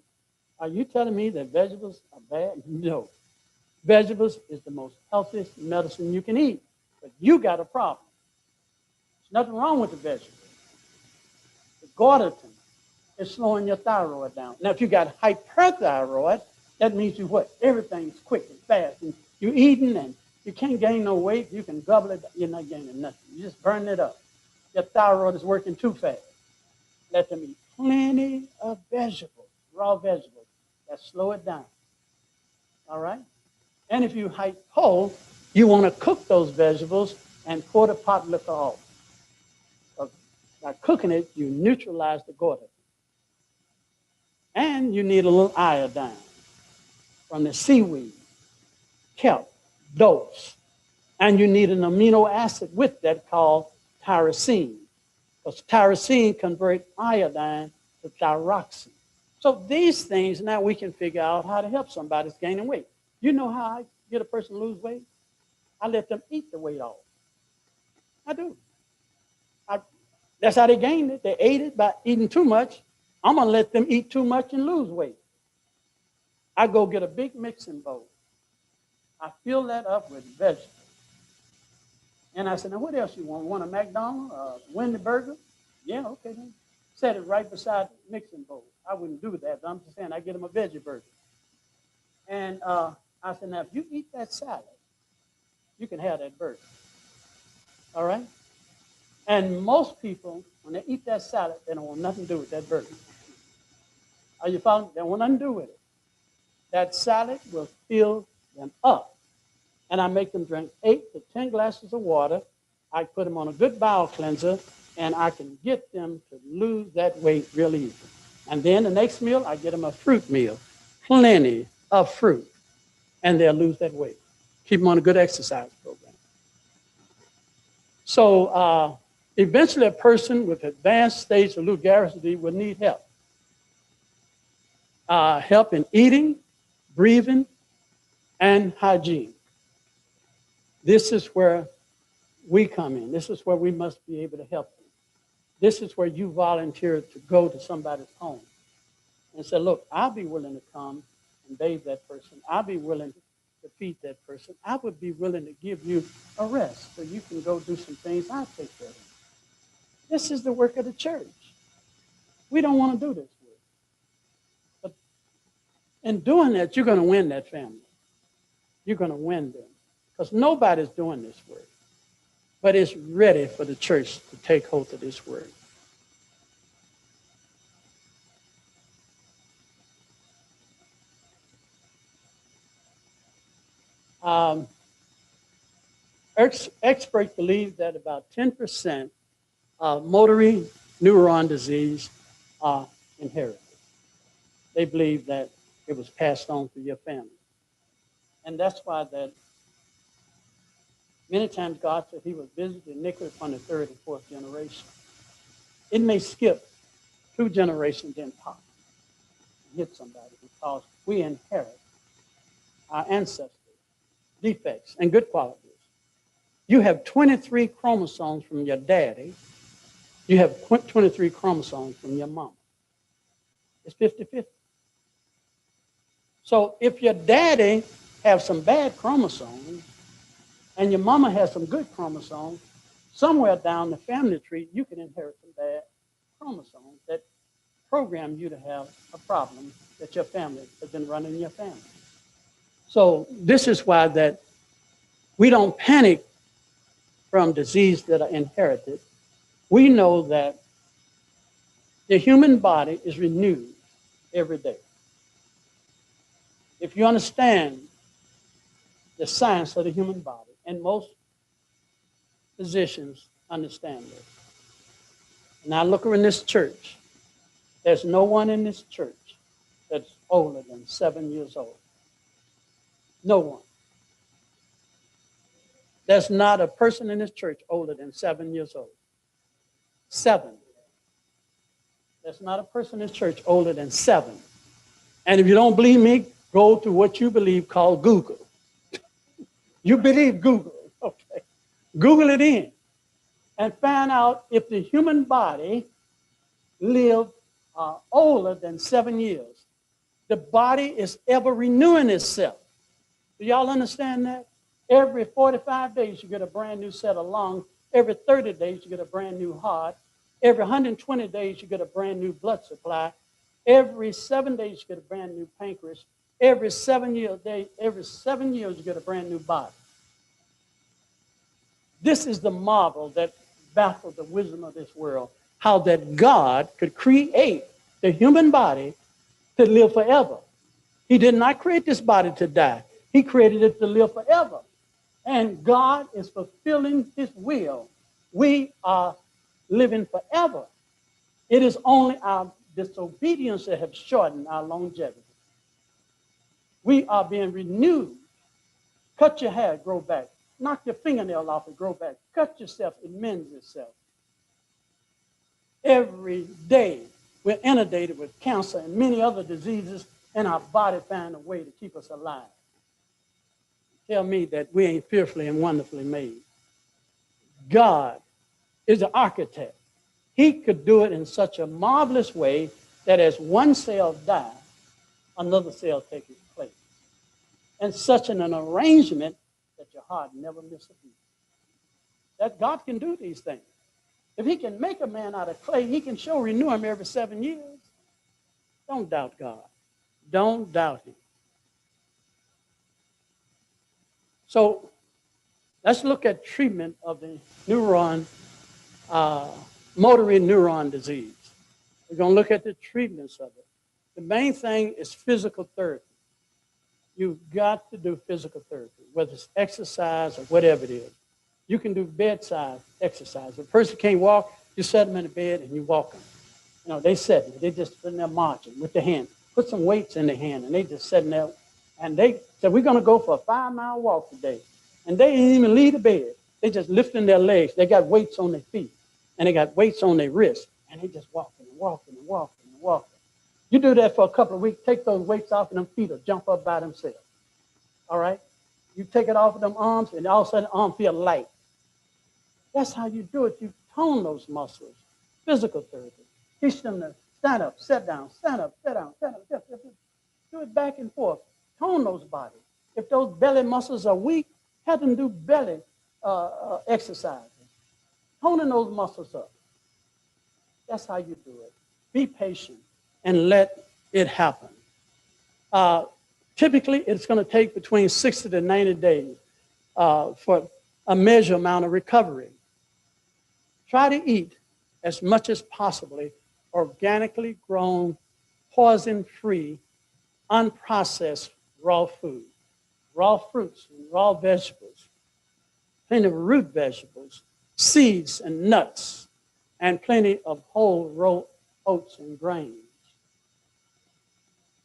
are you telling me that vegetables are bad? No. Vegetables is the most healthiest medicine you can eat. But you got a problem. There's nothing wrong with the vegetables. The gaudatin is slowing your thyroid down. Now, if you got hyperthyroid, that means you what? Everything's quick and fast. And you're eating and you can't gain no weight. You can gobble it. You're not gaining nothing. You're just burning it up. Your thyroid is working too fast. Let them eat plenty of vegetables, raw vegetables, that slow it down. All right? And if you hypo, you want to cook those vegetables and pour the pot liquor off. By cooking it, you neutralize the gaudatin. And you need a little iodine from the seaweed, kelp, dose. And you need an amino acid with that called tyrosine. Because tyrosine converts iodine to thyroxine. So these things, now we can figure out how to help somebody that's gaining weight. You know how I get a person to lose weight? I let them eat the weight off. I do. That's how they gained it. They ate it by eating too much. I'm going to let them eat too much and lose weight. I go get a big mixing bowl. I fill that up with vegetables. And I said, now what else you want? Want a McDonald's? Wendy burger? Yeah, okay then. Set it right beside the mixing bowl. I wouldn't do that, but I'm just saying I get them a veggie burger. And I said, now if you eat that salad, you can have that burger. All right? And most people, when they eat that salad, they don't want nothing to do with that burger. Are you following? They don't want nothing to do with it. That salad will fill them up. And I make them drink 8 to 10 glasses of water. I put them on a good bowel cleanser, and I can get them to lose that weight real easy. And then the next meal, I get them a fruit meal, plenty of fruit, and they'll lose that weight. Keep them on a good exercise program. So eventually a person with advanced stage of Lou Gehrig's disease will need help. Help in eating, breathing, and hygiene. This is where we come in. This is where we must be able to help them. This is where you volunteer to go to somebody's home and say, look, I'll be willing to come and bathe that person. I'll be willing to feed that person. I would be willing to give you a rest so you can go do some things. I'll take care of them. This is the work of the church. We don't want to do this work. But in doing that, you're going to win that family. You're going to win them. Because nobody's doing this work. But it's ready for the church to take hold of this work. Experts believe that about 10% of motor neuron disease are inherited. They believe that it was passed on through your family. And that's why that many times God said he would visit the iniquity upon the third and fourth generation. It may skip 2 generations then pop and hit somebody because we inherit our ancestors' defects and good qualities. You have 23 chromosomes from your daddy. You have 23 chromosomes from your mama. It's 50-50. So if your daddy has some bad chromosomes and your mama has some good chromosomes, somewhere down the family tree, you can inherit some bad chromosomes that program you to have a problem that your family has been running in your family. So this is why that we don't panic from disease that are inherited. We know that the human body is renewed every day. If you understand the science of the human body, and most physicians understand this. And I look around this church, there's no one in this church that's older than 7 years old. No one. There's not a person in this church older than 7 years old. 7. There's not a person in this church older than 7. And if you don't believe me, go to what you believe called Google. You believe Google, okay. Google it in and find out if the human body lived older than 7 years. The body is ever renewing itself. Do y'all understand that? Every 45 days, you get a brand new set of lungs. Every 30 days, you get a brand new heart. Every 120 days, you get a brand new blood supply. Every 7 days, you get a brand new pancreas. Every 7 years, you get a brand new body. This is the marvel that baffles the wisdom of this world, how that God could create the human body to live forever. He did not create this body to die. He created it to live forever. And God is fulfilling his will. We are living forever. It is only our disobedience that have shortened our longevity. We are being renewed. Cut your hair, grow back. Knock your fingernail off and grow back. Cut yourself, it mends itself. Every day, we're inundated with cancer and many other diseases, and our body find a way to keep us alive. Tell me that we ain't fearfully and wonderfully made. God is the architect. He could do it in such a marvelous way that as one cell dies, another cell takes its place. and such an arrangement that your heart never misses a beat. That God can do these things. If he can make a man out of clay, he can show renew him every 7 years. Don't doubt God. Don't doubt him. So let's look at treatment of the neuron, motor neuron disease. We're going to look at the treatments of it. The main thing is physical therapy. You've got to do physical therapy, whether it's exercise or whatever it is. You can do bedside exercise. If a person can't walk, you set them in the bed and you walk them. You know, they sit, they just sitting there marching with their hand. Put some weights in their hand, and they just sitting there. And they said, we're going to go for a 5-mile walk today. And they didn't even leave the bed. They just lifting their legs. They got weights on their feet, and they got weights on their wrists, and they just walking and walking and walking and walking. You do that for a couple of weeks, take those weights off, and them feet will jump up by themselves. All right? You take it off of them arms, and all of a sudden, the arm feel light. That's how you do it. You tone those muscles. Physical therapy. Teach them to stand up, sit down, stand up, sit down, stand up, sit down. Do it back and forth. Tone those bodies. If those belly muscles are weak, have them do belly exercises. Toning those muscles up. That's how you do it. Be patient and let it happen. Typically, it's going to take between 60 to 90 days for a measured amount of recovery. Try to eat as much as possible organically grown, poison-free, unprocessed raw food, raw fruits and raw vegetables, plenty of root vegetables, seeds and nuts, and plenty of whole raw oats and grains.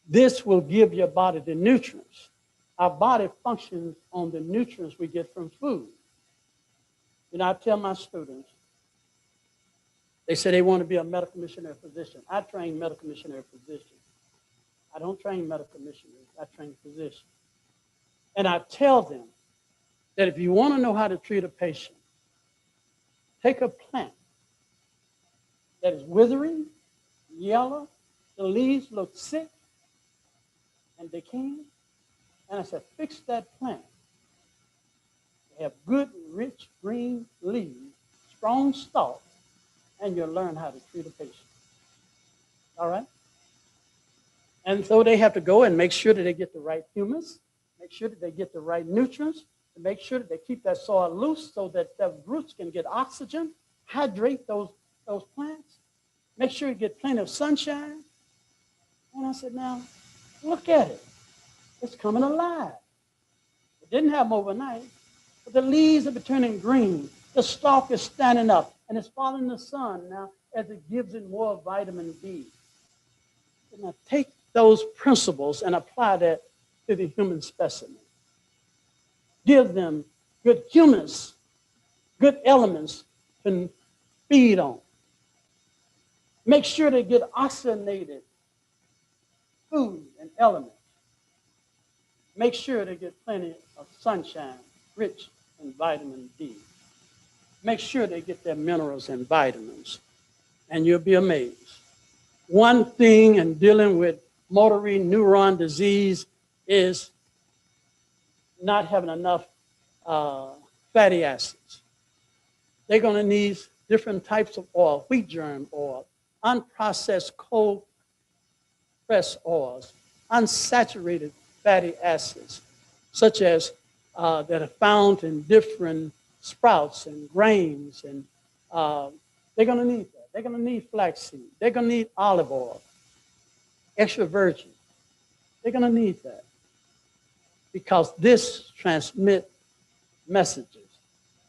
This will give your body the nutrients. Our body functions on the nutrients we get from food. You know, I tell my students, they say they want to be a medical missionary physician. I train medical missionary physicians. I don't train medical missionaries. I train physicians. And I tell them that if you want to know how to treat a patient, take a plant that is withering, yellow, the leaves look sick and decaying, and I said, fix that plant. They have good, rich, green leaves, strong stalk, and you'll learn how to treat a patient. All right? And so they have to go and make sure that they get the right humus, make sure that they get the right nutrients, and make sure that they keep that soil loose so that the roots can get oxygen, hydrate those plants, make sure you get plenty of sunshine. And I said, now, look at it. It's coming alive. It didn't happen overnight, but the leaves are turning green. The stalk is standing up, and it's following the sun now as it gives it more vitamin D. So now take those principles and apply that to the human specimen. Give them good humus, good elements to feed on. Make sure they get oxygenated food and elements. Make sure they get plenty of sunshine, rich in vitamin D. Make sure they get their minerals and vitamins, and you'll be amazed. One thing in dealing with motor neuron disease is not having enough fatty acids. They're going to need different types of oil, wheat germ oil, unprocessed cold pressed oils, unsaturated fatty acids, such as that are found in different sprouts and grains, and they're going to need that. They're going to need flaxseed. They're going to need olive oil, extra virgin. They're going to need that because this transmits messages.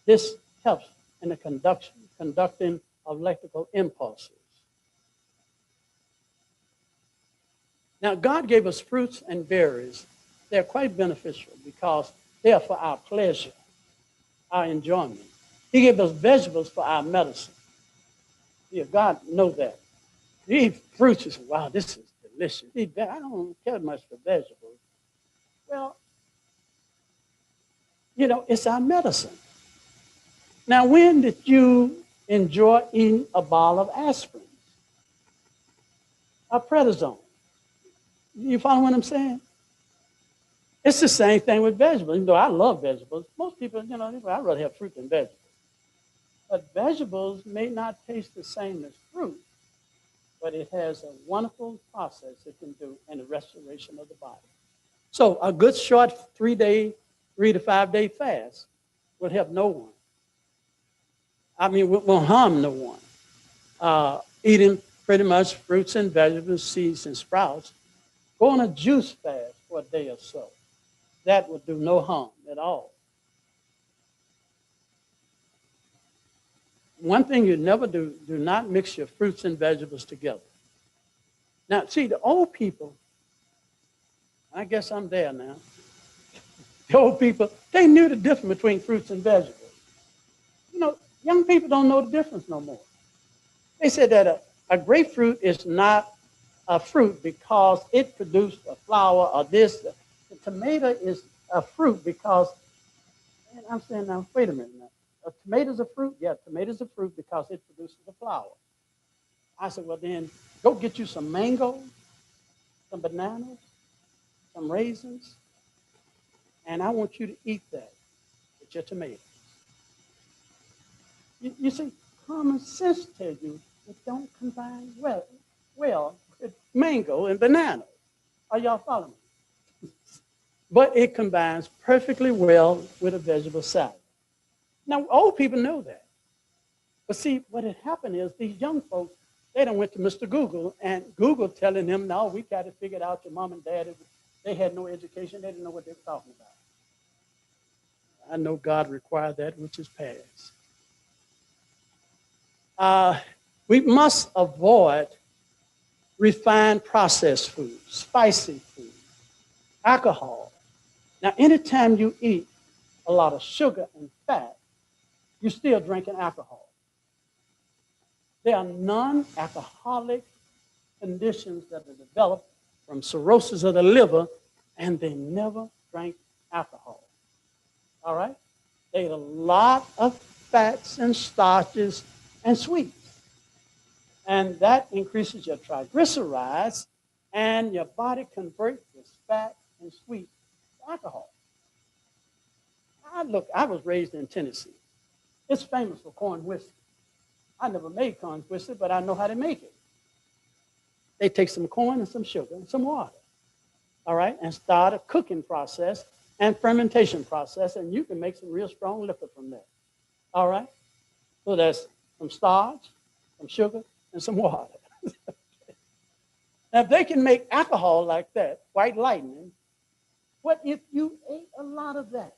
This helps in the conducting of electrical impulses. Now, God gave us fruits and berries. They're quite beneficial because they are for our pleasure, our enjoyment. He gave us vegetables for our medicine. Yeah, God knows that. You eat fruits, you say, wow, this is delicious. I don't care much for vegetables. Well, you know, it's our medicine. Now, when did you enjoy eating a bottle of aspirin? A prednisone? You follow what I'm saying? It's the same thing with vegetables. Even though I love vegetables, most people, I'd rather have fruit than vegetables. But vegetables may not taste the same as fruit, but it has a wonderful process it can do in the restoration of the body. So a good short 3 to 5 day fast would help no one. I mean, won't harm no one. Eating pretty much fruits and vegetables, seeds and sprouts. Go on a juice fast for a day or so. That would do no harm at all. One thing you never do not mix your fruits and vegetables together. Now, see, the old people, I guess I'm there now. The old people, they knew the difference between fruits and vegetables. Young people don't know the difference no more. They said that a grapefruit is not a fruit because it produced a flower or this. The tomato is a fruit because, and I'm saying now, wait a minute now. A tomato's a fruit? Yeah, tomato's a fruit because it produces a flower. I said, well then, go get you some mangoes, some bananas, some raisins, and I want you to eat that with your tomatoes. You see, common sense tells you it don't combine well with mango and banana. Are y'all following me? But it combines perfectly well with a vegetable salad. Now, old people know that. But see, what had happened is these young folks, they done went to Mr. Google, and Google telling them, no, we got to figure it out. Your mom and dad, they had no education. They didn't know what they were talking about. I know God required that which is past. We must avoid refined processed food, spicy food, alcohol. Now, anytime you eat a lot of sugar and fat, you're still drinking alcohol. There are non-alcoholic conditions that are developed from cirrhosis of the liver, and they never drank alcohol. All right? They ate a lot of fats and starches and sweets. And that increases your triglycerides, and your body converts this fat and sweet to alcohol. I was raised in Tennessee. It's famous for corn whiskey. I never made corn whiskey, but I know how to make it. They take some corn and some sugar and some water, all right, and start a cooking process and fermentation process, and you can make some real strong liquor from that, all right? So there's some starch, some sugar, and some water. Now, if they can make alcohol like that, white lightning, what if you ate a lot of that?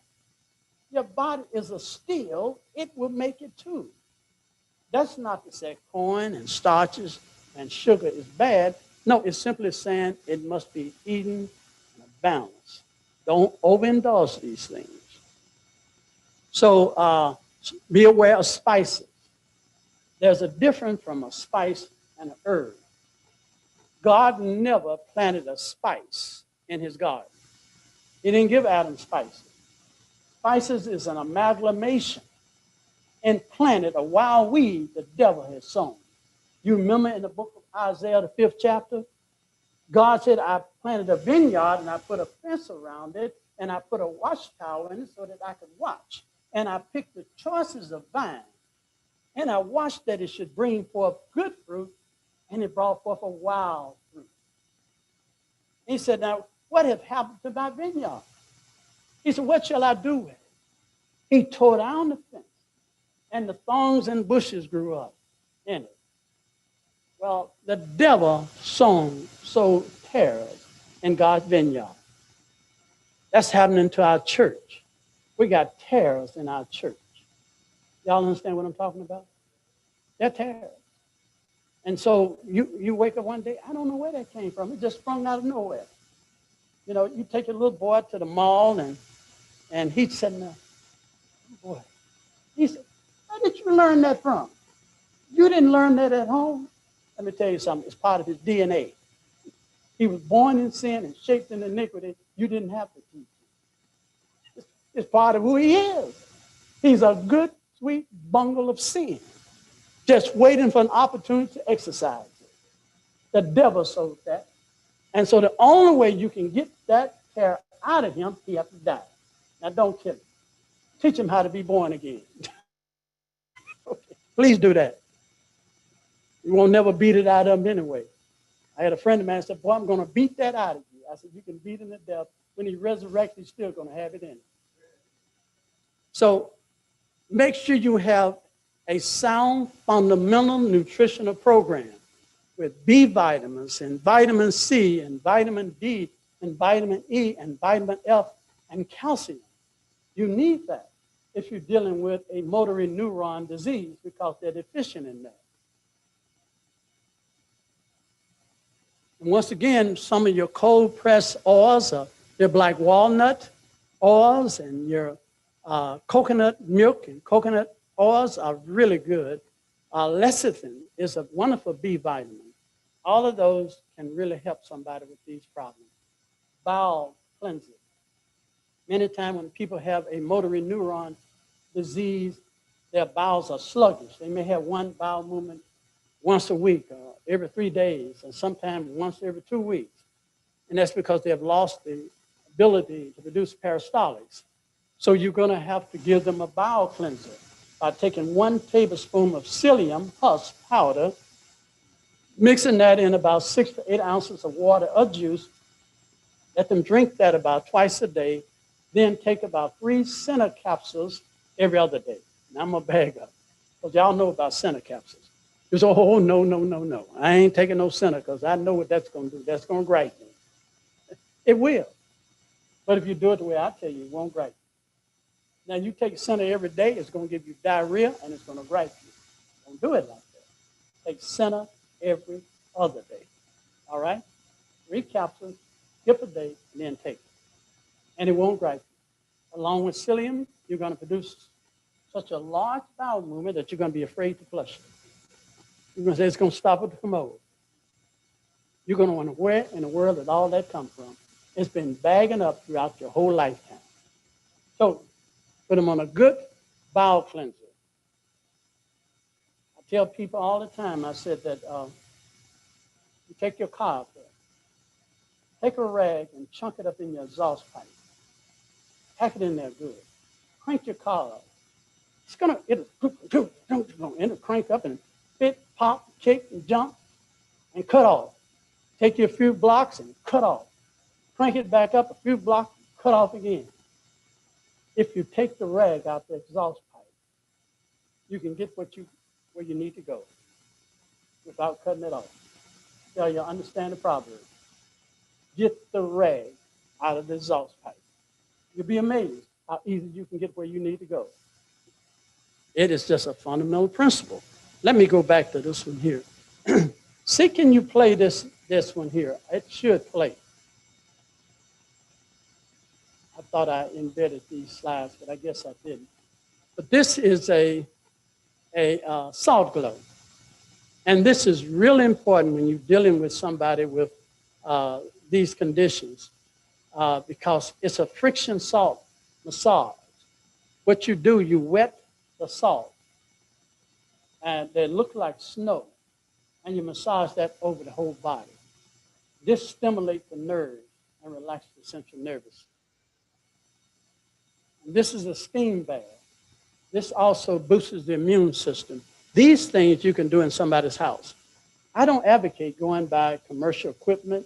Your body is a steel, it will make it too. That's not to say corn and starches and sugar is bad. No, it's simply saying it must be eaten in a balance. Don't overindulge these things. So be aware of spices. There's a difference from a spice and an herb. God never planted a spice in his garden. He didn't give Adam spices. Spices is an amalgamation and planted a wild weed the devil has sown. You remember in the book of Isaiah, the 5th chapter? God said, I planted a vineyard and I put a fence around it and I put a watchtower in it so that I could watch. And I picked the choicest of vines and I watched that it should bring forth good fruit, and it brought forth a wild fruit. He said, now, what have happened to my vineyard? He said, what shall I do with it? He tore down the fence, and the thorns and bushes grew up in it. Well, the devil sowed tares in God's vineyard. That's happening to our church. We got tares in our church. Y'all understand what I'm talking about? They're tares. And so you wake up one day, I don't know where that came from. It just sprung out of nowhere. You know, you take a little boy to the mall, and he's sitting there. Oh boy. He said, where did you learn that from? You didn't learn that at home? Let me tell you something. It's part of his DNA. He was born in sin and shaped in iniquity. You didn't have to teach him. It's part of who he is. He's a good, sweet bungle of sin, just waiting for an opportunity to exercise it. The devil sowed that. And so the only way you can get that care out of him, he has to die. Now, don't kill him. Teach him how to be born again. Okay. Please do that. You won't never beat it out of him anyway. I had a friend of mine said, boy, I'm going to beat that out of you. I said, you can beat him to death. When he resurrects, he's still going to have it in him. So make sure you have a sound fundamental nutritional program with B vitamins and vitamin C and vitamin D and vitamin E and vitamin F and calcium. You need that if you're dealing with a motor neuron disease because they're deficient in that. And once again, some of your cold-pressed oils, they're black walnut oils, and your coconut milk and coconut oils are really good. Lecithin is a wonderful B vitamin. All of those can really help somebody with these problems. Bowel cleansing. Many times when people have a motor neuron disease, their bowels are sluggish. They may have one bowel movement once a week, or every 3 days, or sometimes once every 2 weeks. And that's because they have lost the ability to produce peristaltics. So you're going to have to give them a bowel cleanser by taking 1 tablespoon of psyllium husk powder, mixing that in about 6 to 8 ounces of water or juice. Let them drink that about twice a day. Then take about 3 Senna capsules every other day. Now I'm going to bag up, because y'all know about Senna capsules. You say, oh, no, no, no, no. I ain't taking no Senna because I know what that's going to do. That's going to gripe me. It will. But if you do it the way I tell you, it won't gripe you. Now, you take Senna every day, it's going to give you diarrhea, and it's going to gripe you. Don't do it like that. Take Senna every other day. All right? 3 capsules, skip a day, and then take it. And it won't gripe you. Along with psyllium, you're going to produce such a large bowel movement that you're going to be afraid to flush it. You're going to say it's going to stop at the commode. You're going to wonder where in the world did all that come from. It's been bagging up throughout your whole lifetime. So put them on a good bowel cleanser. I tell people all the time, I said that you take your car out there, take a rag and chunk it up in your exhaust pipe. Pack it in there good. Crank your car up. It'll crank up and fit, pop, kick, and jump, and cut off. Take you a few blocks and cut off. Crank it back up a few blocks, cut off again. If you take the rag out the exhaust pipe, you can get where you need to go without cutting it off. So you understand the proverb. Get the rag out of the exhaust pipe. You'll be amazed how easy you can get where you need to go. It is just a fundamental principle. Let me go back to this one here. See, can you play this one here? It should play. I thought I embedded these slides, but I guess I didn't. But this is a salt glow. And this is really important when you're dealing with somebody with these conditions because it's a friction salt massage. What you do, you wet the salt, and they look like snow, and you massage that over the whole body. This stimulates the nerves and relaxes the central nervous system. And this is a steam bath. This also boosts the immune system. These things you can do in somebody's house. I don't advocate going by commercial equipment.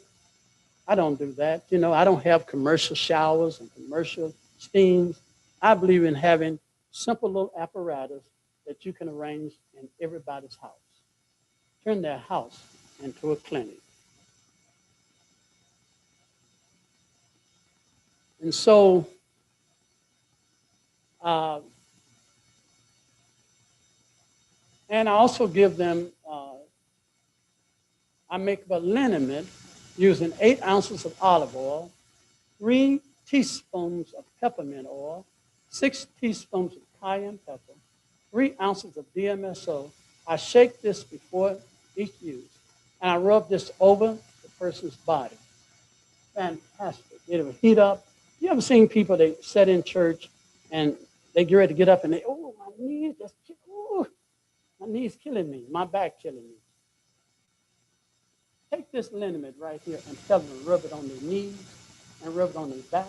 I don't do that. You know, I don't have commercial showers and commercial steams. I believe in having simple little apparatus that you can arrange in everybody's house. Turn their house into a clinic. And so, and I also give them, I make a liniment using 8 ounces of olive oil, 3 teaspoons of peppermint oil, 6 teaspoons of cayenne pepper, 3 ounces of DMSO. I shake this before each use, and I rub this over the person's body. Fantastic. It will heat up. You ever seen people, they sit in church, and they get ready to get up, and they, oh, my knees, my knee's killing me, my back killing me. Take this liniment right here and tell them to rub it on their knees, and rub it on their back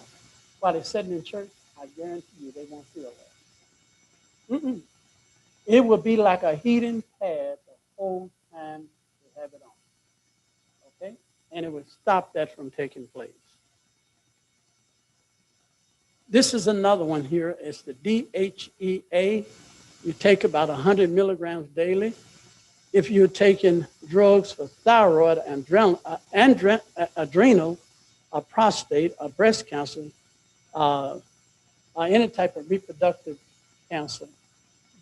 while they're sitting in church, I guarantee you they won't feel that. Mm-mm. It will be like a heating pad the whole time they have it on. Okay? And it would stop that from taking place. This is another one here. It's the DHEA. You take about 100 milligrams daily. If you're taking drugs for thyroid, adrenal, prostate, or breast cancer, or any type of reproductive cancer,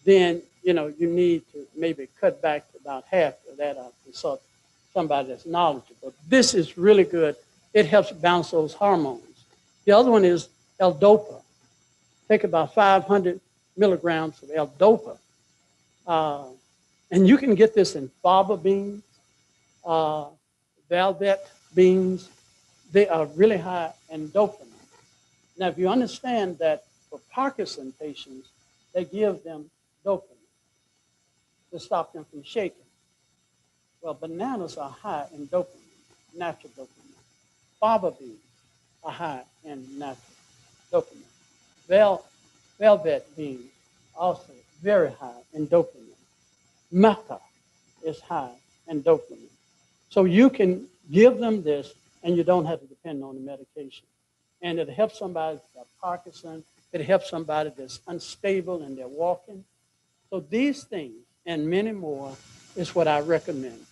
then you need to maybe cut back to about half of that or consult somebody that's knowledgeable. This is really good. It helps balance those hormones. The other one is L-Dopa. Take about 500 milligrams of L-Dopa. And you can get this in fava beans, velvet beans. They are really high in dopamine. Now, if you understand that for Parkinson patients, they give them dopamine to stop them from shaking. Well, bananas are high in dopamine, natural dopamine. Fava beans are high in natural dopamine. Velvet beans also very high in dopamine. Maca is high in dopamine. So you can give them this and you don't have to depend on the medication. And it helps somebody that's got Parkinson. It helps somebody that's unstable and they're walking. So these things and many more is what I recommend.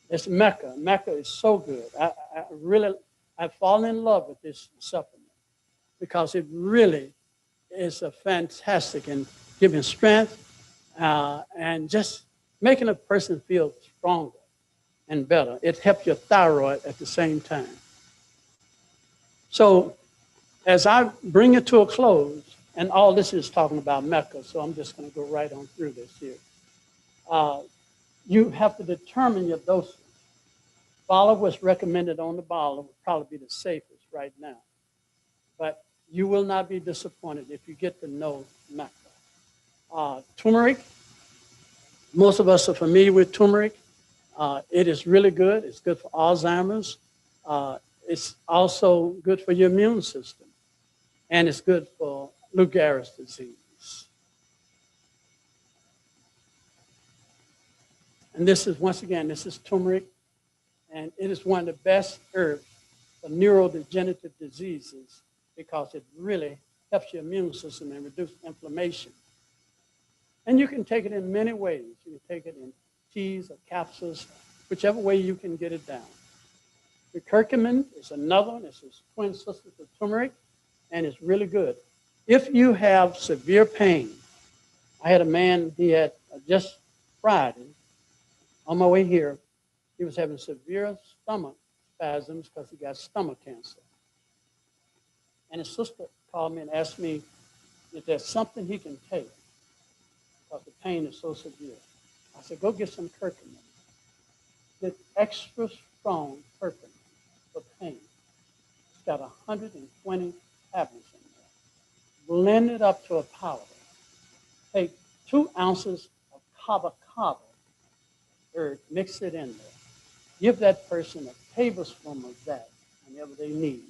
It's Mecca. Mecca is so good. I've fallen in love with this supplement because it really is a fantastic in giving strength and just making a person feel stronger and better. It helps your thyroid at the same time. So as I bring it to a close, and all this is talking about Mecca, so I'm just going to go right on through this here. You have to determine your dosage. Follow what's recommended on the bottle would probably be the safest right now. But you will not be disappointed if you get to know Mecca. Turmeric, most of us are familiar with turmeric. It is really good. It's good for Alzheimer's. It's also good for your immune system. And it's good for Lou Gehrig's disease. And this is, once again, this is turmeric. And it is one of the best herbs for neurodegenerative diseases because it really helps your immune system and reduce inflammation. And you can take it in many ways. You can take it in teas or capsules, whichever way you can get it down. The curcumin is another one. It's a twin sister to turmeric, and it's really good. If you have severe pain, I had a man, he had just Friday, on my way here, he was having severe stomach spasms because he got stomach cancer. And his sister called me and asked me if there's something he can take because the pain is so severe. I said, go get some curcumin. Get extra strong curcumin for pain. It's got 120 tablets in there. Blend it up to a powder. Take 2 ounces of kava herb, mix it in there. Give that person a tablespoon of that whenever they need.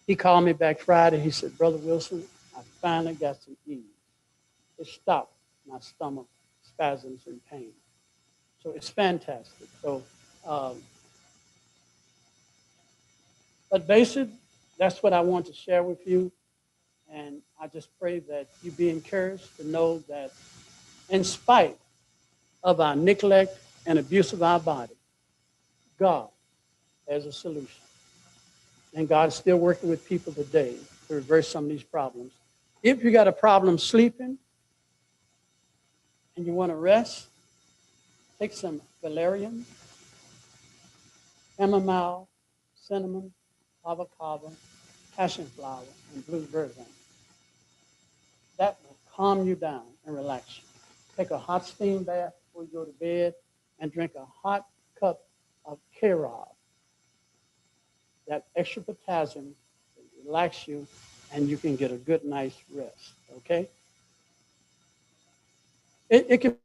He called me back Friday. He said, Brother Wilson, I finally got some ease. It stopped my stomach spasms and pain. So it's fantastic. So, but basically, that's what I want to share with you. And I just pray that you be encouraged to know that in spite of our neglect and abuse of our body, God has a solution. And God is still working with people today to reverse some of these problems. If you got a problem sleeping and you want to rest, take some valerian, chamomile, cinnamon, avocado, passion flower, and blue vervain. That will calm you down and relax you. Take a hot steam bath before you go to bed and drink a hot cup of K-Rob. That extra potassium will relax you and you can get a good night's rest, okay? It can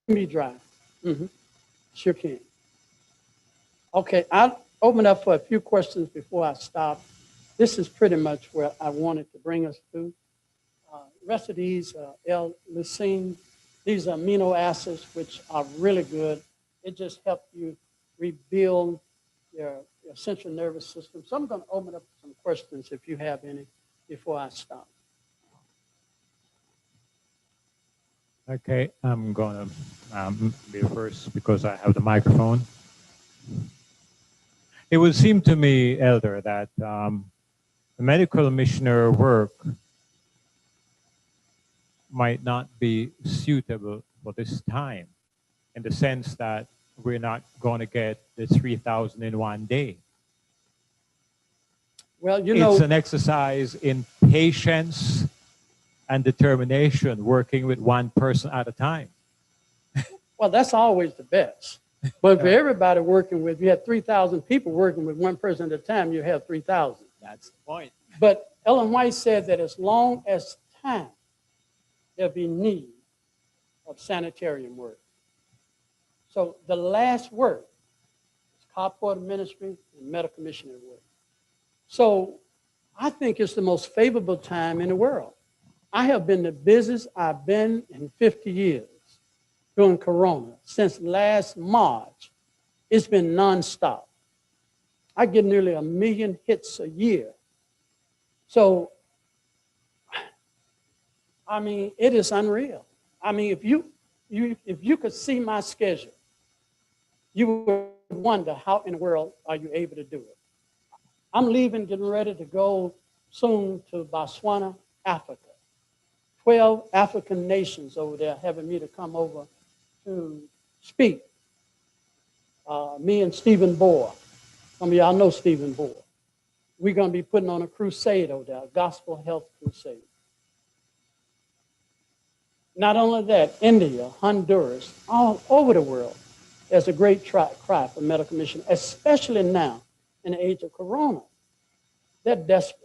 be dry. Mm-hmm. Sure can. Okay, I'll open up for a few questions before I stop. this is pretty much where I wanted to bring us to. Rest of these L-leucine, these are amino acids which are really good. It just helps you rebuild your central nervous system. So I'm going to open up some questions if you have any before I stop. Okay, I'm going to be first because I have the microphone. It would seem to me, Elder, that the medical missionary work might not be suitable for this time, in the sense that we're not going to get the 3,000 in one day. Well, you know, it's an exercise in patience and determination, working with one person at a time. Well, that's always the best. But for everybody working with, you have 3,000 people working with one person at a time, you have 3,000. That's the point. But Ellen White said that as long as time, there'll be need of sanitarium work. So the last work is carport ministry and medical missionary work. So I think it's the most favorable time in the world. I have been the busiest I've been in 50 years during Corona. Since last March, it's been nonstop. I get nearly 1 million hits a year. So, I mean, it is unreal. I mean, if you could see my schedule, you would wonder how in the world are you able to do it. I'm leaving, getting ready to go soon to Botswana, Africa. 12 African nations over there having me to come over to speak. Me and Stephen Bohr. Some of y'all know Stephen Bohr. We're going to be putting on a crusade over there, a gospel health crusade. Not only that, India, Honduras, all over the world, there's a great cry for medical mission, especially now in the age of Corona. They're desperate.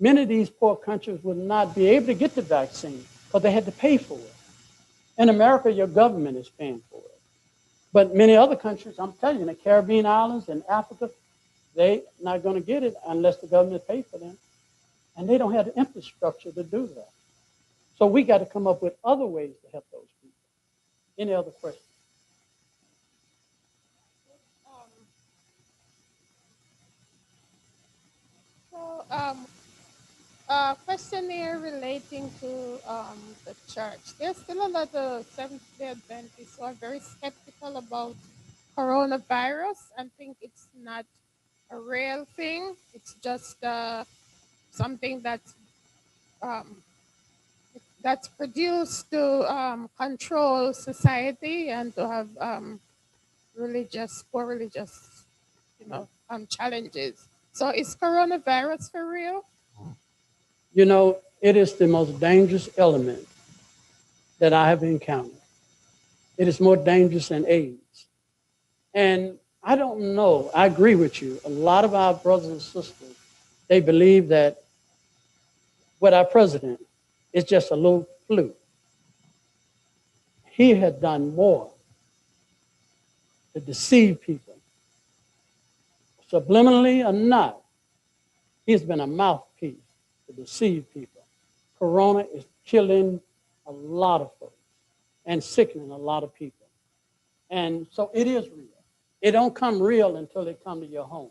Many of these poor countries will not be able to get the vaccine because they had to pay for it. In America, your government is paying for it. But many other countries, I'm telling you, the Caribbean islands and Africa, they're not going to get it unless the government pays for them. And they don't have the infrastructure to do that. So we got to come up with other ways to help those people. Any other questions? Question here relating to the church. There's still a lot of Seventh-day Adventists who are very skeptical about coronavirus and think it's not a real thing. It's just something that's produced to control society and to have poor religious, challenges. So is coronavirus for real? You know, it is the most dangerous element that I have encountered. It is more dangerous than AIDS. And I don't know, I agree with you. A lot of our brothers and sisters, they believe that what our president is just a little flu. He had done more to deceive people. Subliminally or not, he's been a mouthpiece to deceive people. Corona is killing a lot of folks and sickening a lot of people. And so it is real. It don't come real until they come to your home.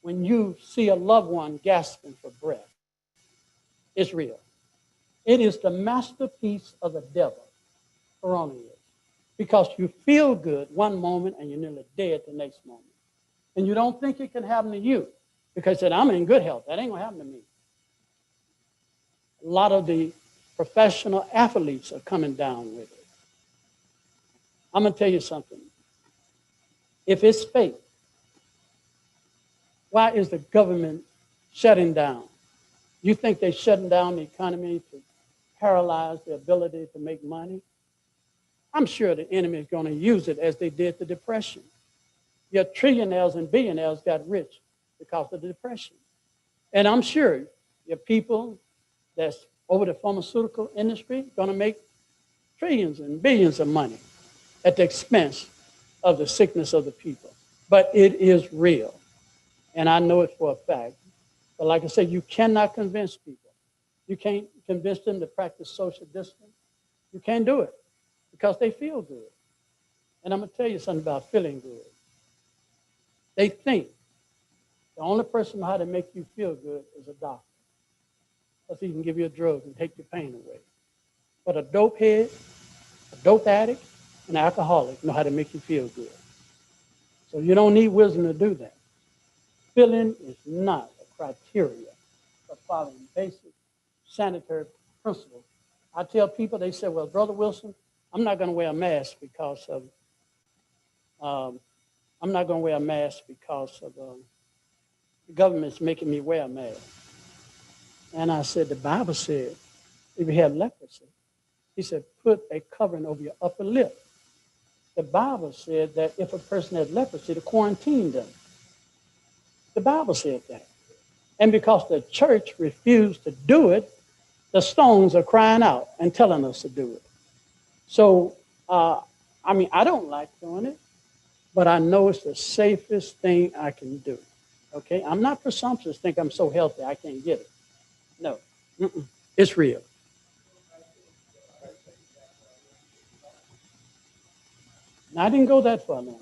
When you see a loved one gasping for breath, it's real. It is the masterpiece of the devil, Corona is. Because you feel good one moment and you're nearly dead the next moment. And you don't think it can happen to you because you said, I'm in good health. That ain't going to happen to me. A lot of the professional athletes are coming down with it. I'm going to tell you something. If it's fake, why is the government shutting down? You think they're shutting down the economy to paralyze the ability to make money? I'm sure the enemy is going to use it as they did the Depression. Your trillionaires and billionaires got rich because of the Depression. And I'm sure your people that's over the pharmaceutical industry going to make trillions and billions of money at the expense of the sickness of the people. But it is real. And I know it for a fact. But like I said, you cannot convince people. You can't convince them to practice social distance. You can't do it because they feel good. And I'm going to tell you something about feeling good. They think the only person how to make you feel good is a doctor, because he can give you a drug and take your pain away. But a dope head, a dope addict, an alcoholic know how to make you feel good. So you don't need wisdom to do that. Feeling is not a criteria for following basic sanitary principles. I tell people, they say, well, Brother Wilson, I'm not going to wear a mask because of I'm not going to wear a mask because of the government's making me wear a mask. And I said, the Bible said, if you have leprosy, he said, put a covering over your upper lip. The Bible said that if a person has leprosy, to quarantine them. The Bible said that. And because the church refused to do it, the stones are crying out and telling us to do it. So, I don't like doing it, but I know it's the safest thing I can do. Okay? I'm not presumptuous, think I'm so healthy I can't get it. No. It's real. Now, I didn't go that far now.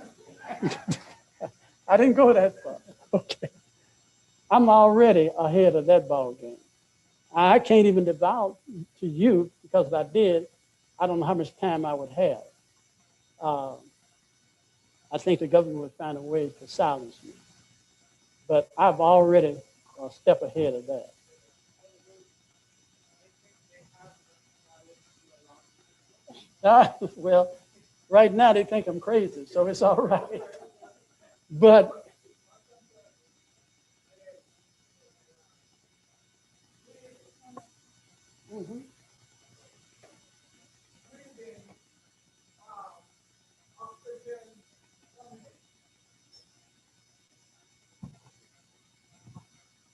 I didn't go that far. Okay. I'm already ahead of that ball game. I can't even devour to you, because if I did, I don't know how much time I would have. I think the government would find a way to silence me. But I've already a step ahead of that. Well, right now they think I'm crazy, so it's all right. But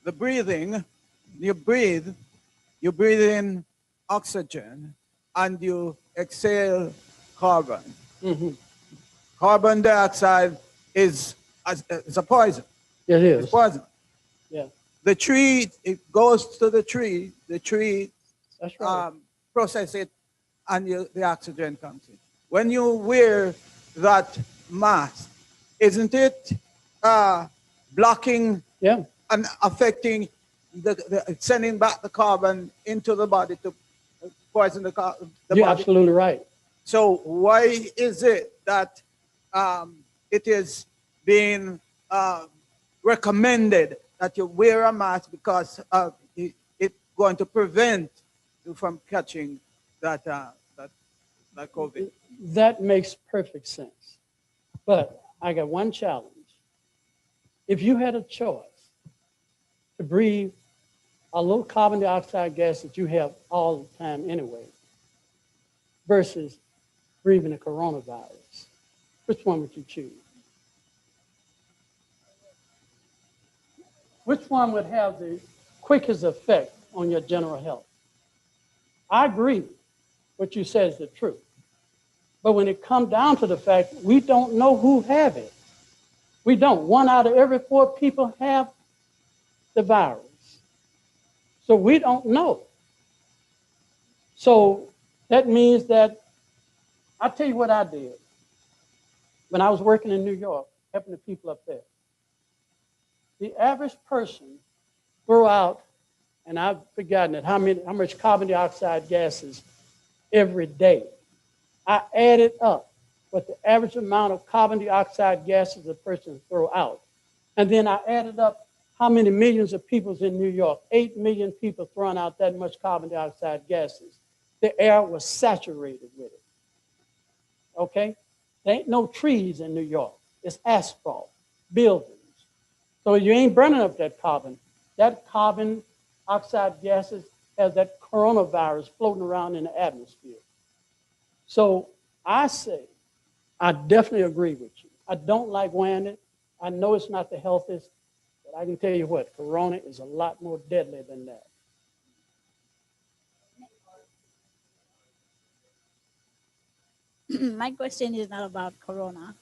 The breathing, you breathe, you breathe in oxygen and you exhale carbon. mhm, Carbon dioxide is a poison. it It's is. poison. Yeah, The tree, it goes to the tree that's right. process it, and the oxygen comes in. When you wear that mask, isn't it blocking Yeah, and affecting sending back the carbon into the body to poison the you're body? absolutely right. So why is it that it is being recommended that you wear a mask, because it's going to prevent you from catching that that COVID? That makes perfect sense. But I got one challenge. If you had a choice to breathe a little carbon dioxide gas that you have all the time anyway, versus breathing a coronavirus, which one would you choose? Which one would have the quickest effect on your general health? I agree. What you said is the truth. But when it comes down to the fact, we don't know who have it. We don't. 1 out of every 4 people have the virus. So we don't know. So that means that, I'll tell you what I did. When I was working in New York, helping the people up there, the average person throw out, and I've forgotten it, how much carbon dioxide gases every day. I added up what the average amount of carbon dioxide gases a person throw out. And then I added up how many millions of people in New York, 8 million people throwing out that much carbon dioxide gases. The air was saturated with it. Okay? There ain't no trees in New York. It's asphalt, buildings. So you ain't burning up that carbon. That carbon oxide gases has that coronavirus floating around in the atmosphere. So I say, I definitely agree with you. I don't like wearing it. I know it's not the healthiest, but I can tell you what, corona is a lot more deadly than that. My question is not about corona.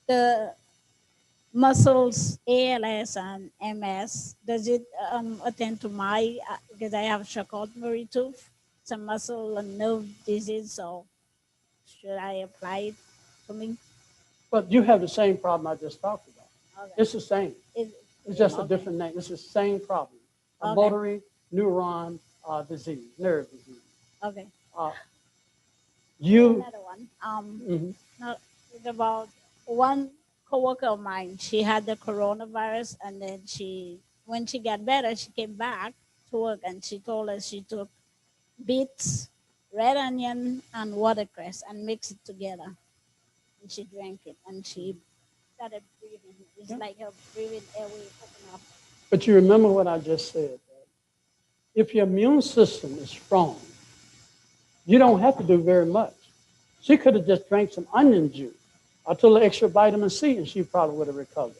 The muscles, ALS and MS, does it attend to my, because I have Charcot-Marie tooth, it's a muscle and nerve disease, so should I apply it to me? But you have the same problem I just talked about. Okay. It's the same. It's just a okay. different name. It's the same problem. A Okay. motor neuron disease, nerve disease. Okay. Uh, you, Another one. mhm. No, it's about one coworker of mine. She had the coronavirus, and then when she got better, she came back to work, and she told us she took beets, red onion, and watercress, and mixed it together, and she drank it, and she started breathing. It's like her breathing airway opened up. But you remember what I just said. If your immune system is strong, you don't have to do very much. She could have just drank some onion juice or took a little extra vitamin C, and she probably would have recovered.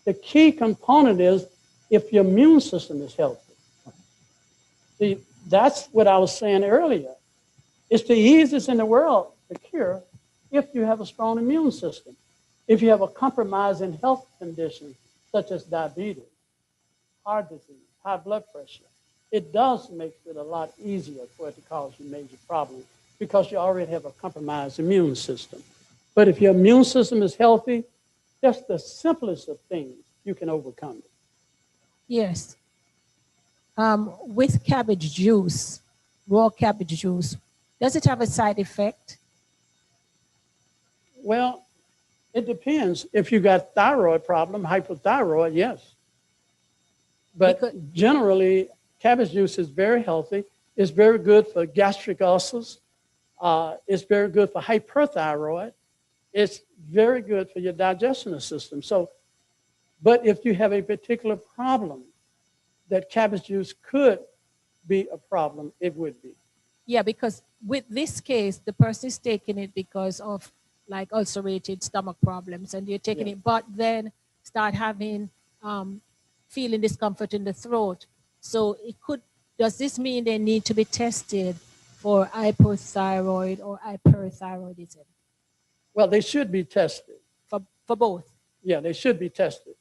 The key component is if your immune system is healthy. See, that's what I was saying earlier. It's the easiest in the world to cure if you have a strong immune system. If you have a compromising health condition, such as diabetes, heart disease, high blood pressure, it does make it a lot easier for it to cause you major problems because you already have a compromised immune system. But if your immune system is healthy, just the simplest of things, you can overcome it. Yes. With cabbage juice, raw cabbage juice, does it have a side effect? Well, it depends. If you got thyroid problem, hypothyroid, yes. But generally, cabbage juice is very healthy. It's very good for gastric ulcers. It's very good for hyperthyroid. It's very good for your digestive system. So, but if you have a particular problem that cabbage juice could be a problem, it would be. Yeah, because with this case, the person is taking it because of like ulcerated stomach problems, and you're taking it, but then start having feeling discomfort in the throat. So it could. Does this mean they need to be tested for hypothyroid or hyperthyroidism? Well, they should be tested. For both? Yeah, they should be tested.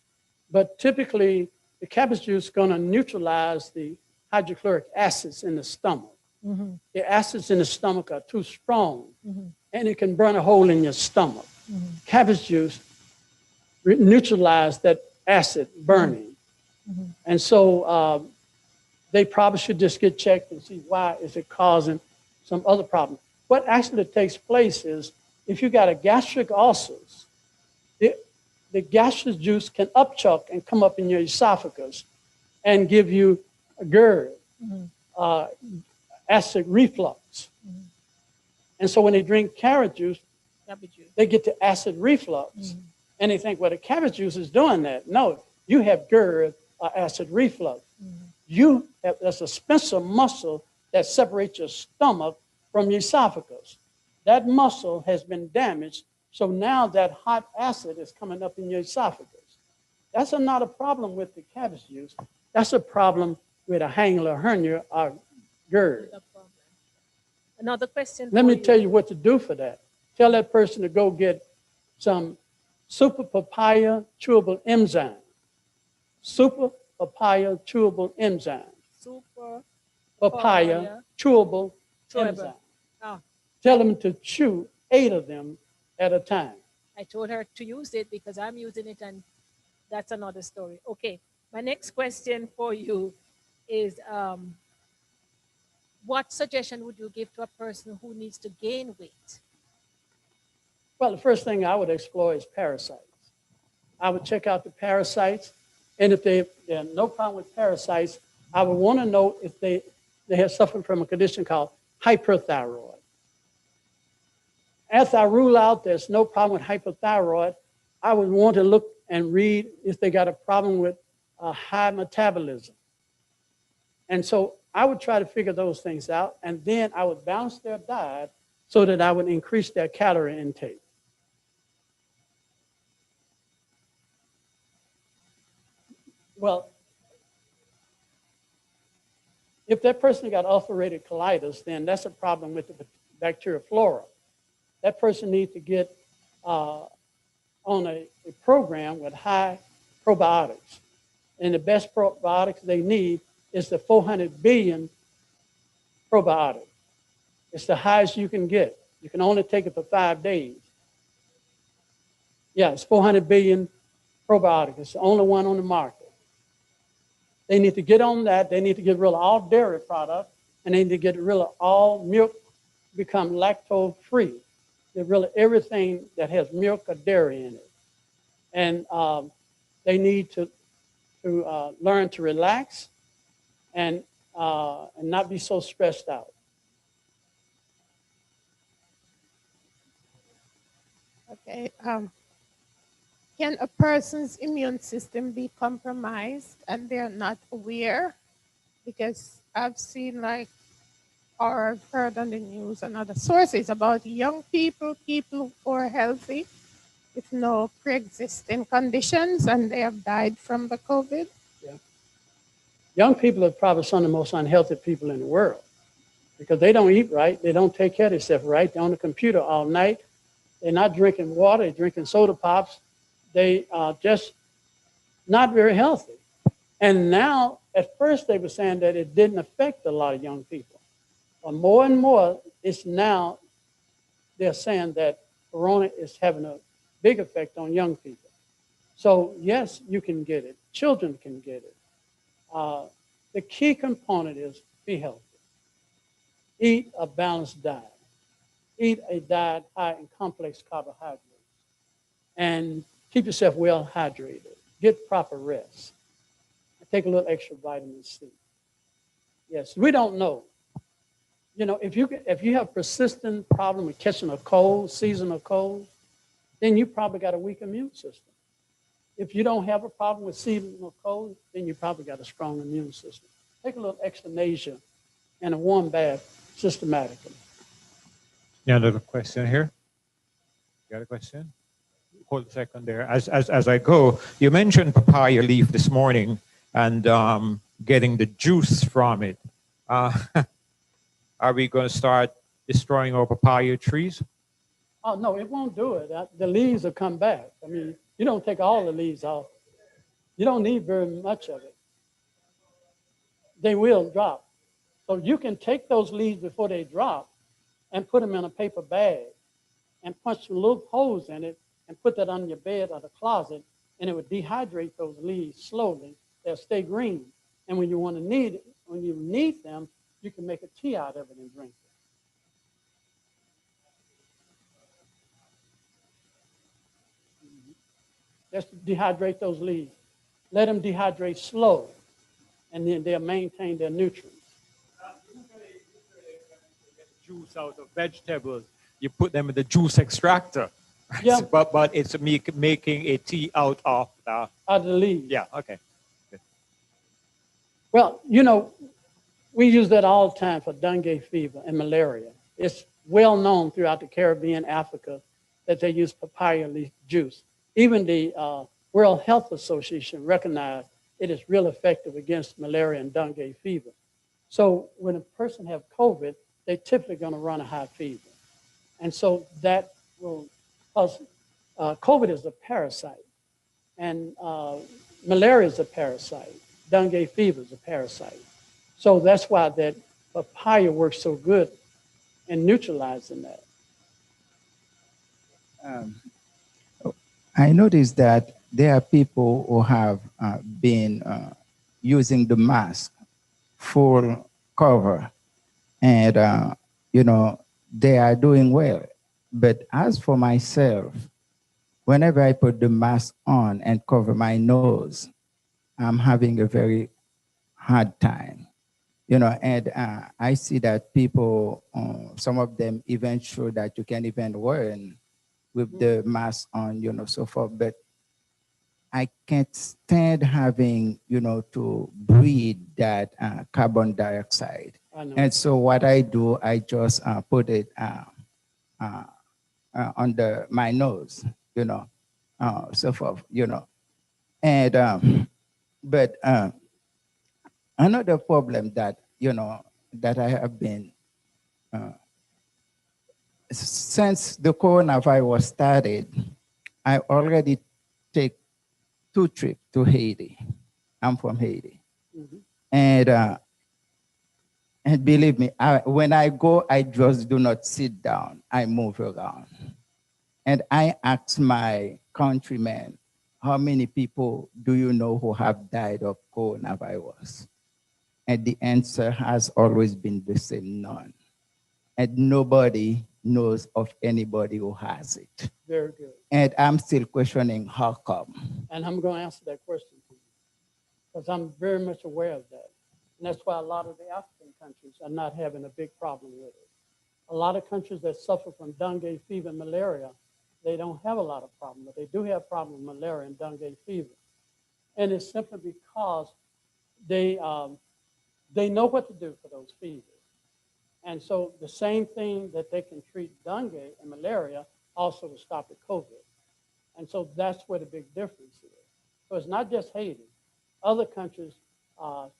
But typically, the cabbage juice is going to neutralize the hydrochloric acids in the stomach. Mm-hmm. The acids in the stomach are too strong, Mm-hmm. and it can burn a hole in your stomach. Mm-hmm. Cabbage juice neutralizes that acid burning. Mm-hmm. And so they probably should just get checked and see why is it causing some other problem. What actually takes place is if you got a gastric ulcers, the gastric juice can upchuck and come up in your esophagus and give you a GERD, acid reflux. Mm-hmm. And so when they drink carrot juice, Cabbage juice. they get to acid reflux. Mm-hmm. And they think, well, the cabbage juice is doing that. No, you have GERD or acid reflux. Mm-hmm. That's a sphincter muscle that separates your stomach from your esophagus. That muscle has been damaged, so now that hot acid is coming up in your esophagus. That's not a problem with the cabbage juice. That's a problem with a hangular hernia or GERD. Another question. Let me tell you what to do for that. Tell that person to go get some super papaya chewable enzyme. Super papaya chewable enzyme. Super papaya chewable enzyme. Oh. Tell them to chew 8 of them at a time. I told her to use it because I'm using it, and that's another story. Okay, my next question for you is what suggestion would you give to a person who needs to gain weight? Well, the first thing I would explore is parasites. I would check out the parasites, and if they have no problem with parasites, I would want to know if they have suffered from a condition called hyperthyroid. As I rule out there's no problem with hypothyroid, I would want to look and read if they got a problem with high metabolism. And so I would try to figure those things out, and then I would balance their diet so that I would increase their calorie intake. Well, if that person got ulcerative colitis, then that's a problem with the bacterial flora. That person needs to get on a program with high probiotics. And the best probiotics they need is the 400 billion probiotic. It's the highest you can get. You can only take it for 5 days. Yeah, it's 400 billion probiotic. It's the only one on the market. They need to get on that. They need to get rid of all dairy products, and they need to get rid of all milk, become lactose free. Get rid of everything that has milk or dairy in it. And they need to learn to relax and not be so stressed out. Okay. Can a person's immune system be compromised and they're not aware? Because I've seen or I've heard on the news and other sources about young people who are healthy with no pre-existing conditions and they have died from the COVID. Yeah. Young people are probably some of the most unhealthy people in the world because they don't eat right. They don't take care of themselves right. They're on the computer all night. They're not drinking water. They're drinking soda pops. They are just not very healthy. And now, at first, they were saying that it didn't affect a lot of young people. But more and more, it's now they're saying that corona is having a big effect on young people. So, yes, you can get it. Children can get it. The key component is be healthy. Eat a balanced diet. Eat a diet high in complex carbohydrates. And keep yourself well hydrated. Get proper rest. Take a little extra vitamin C. Yes, we don't know. You know, if you have persistent problem with catching a cold, seasonal cold, then you probably got a weak immune system. If you don't have a problem with seasonal cold, then you probably got a strong immune system. Take a little echinacea and a warm bath systematically. Another question here. You got a question? Hold a second there. As I go, you mentioned papaya leaf this morning and getting the juice from it. Are we going to start destroying our papaya trees? Oh, no, it won't do it. The leaves will come back. I mean, you don't take all the leaves off. You don't need very much of it. They will drop. So you can take those leaves before they drop and put them in a paper bag and punch some little holes in it and put that on your bed or the closet, and it would dehydrate those leaves slowly. They'll stay green. And when you need them, you can make a tea out of it and drink it. Just dehydrate those leaves. Let them dehydrate slow, and then they'll maintain their nutrients. Juice out of vegetables. You put them in the juice extractor. Yeah. But it's making a tea out of the leaves. Yeah, okay. Good. Well, you know, we use that all the time for dengue fever and malaria. It's well known throughout the Caribbean, Africa, that they use papaya leaf juice. Even the World Health Association recognized it is real effective against malaria and dengue fever. So when a person has COVID, they're typically going to run a high fever. And so that will cause, COVID is a parasite, and malaria is a parasite. Dengue fever is a parasite. So that's why that papaya works so good in neutralizing that. I noticed that there are people who have been using the mask full cover, and you know, they are doing well. But as for myself, whenever I put the mask on and cover my nose, I'm having a very hard time. You know, and I see that people, some of them even show that you can even run with the mask on, you know, so forth. But I can't stand having, you know, to breathe that carbon dioxide. And so what I do, I just put it under my nose, you know, so forth, you know. And, but another problem that, you know, that I have been, since the coronavirus started, I already take 2 trips to Haiti. I'm from Haiti. Mhm. And believe me, when I go, I just do not sit down. I move around. And I ask my countrymen, how many people do you know who have died of coronavirus? And the answer has always been the same, none. And nobody knows of anybody who has it. Very good. And I'm still questioning how come. And I'm going to answer that question for you because I'm very much aware of that. And that's why a lot of the African countries are not having a big problem with it. A lot of countries that suffer from dengue fever and malaria, they don't have a lot of problem, but they do have problem with malaria and dengue fever. And it's simply because they know what to do for those fevers. And so the same thing that they can treat dengue and malaria also to stop the COVID. And so that's where the big difference is. So it's not just Haiti. Other countries,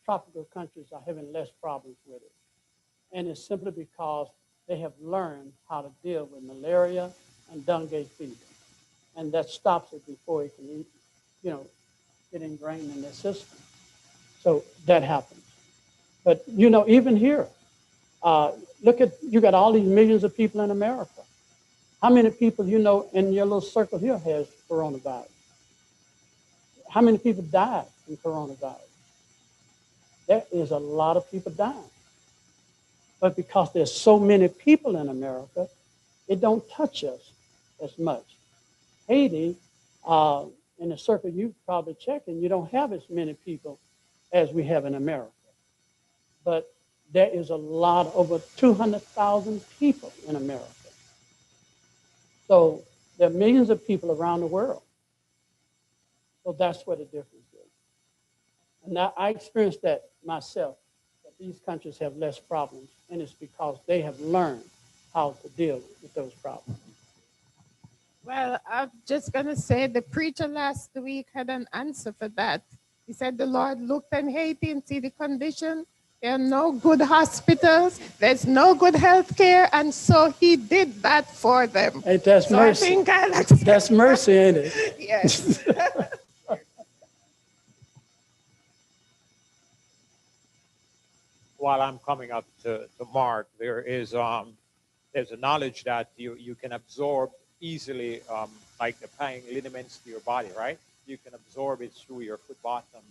tropical countries, are having less problems with it. And it's simply because they have learned how to deal with malaria and dengue fever. And that stops it before it can, get ingrained in their system. So that happens. But, even here, look at, you got all these millions of people in America. How many people in your little circle here has coronavirus? How many people died from coronavirus? There is a lot of people dying. But because there's so many people in America, it don't touch us as much. Haiti, in the circle you probably checking, you don't have as many people as we have in America. But there is a lot, over 200,000 people in America. So there are millions of people around the world. So that's where the difference is. And I experienced that myself, that these countries have less problems, and it's because they have learned how to deal with those problems. Well, I'm just going to say the preacher last week had an answer for that. He said the Lord looked in Haiti and see the condition. There are no good hospitals. There's no good health care. And so he did that for them. Hey, that's so mercy. I think that's mercy, ain't it? Yes. While I'm coming up to Mark, there's a knowledge that you can absorb easily, like applying liniments to your body, right? You can absorb it through your foot bottom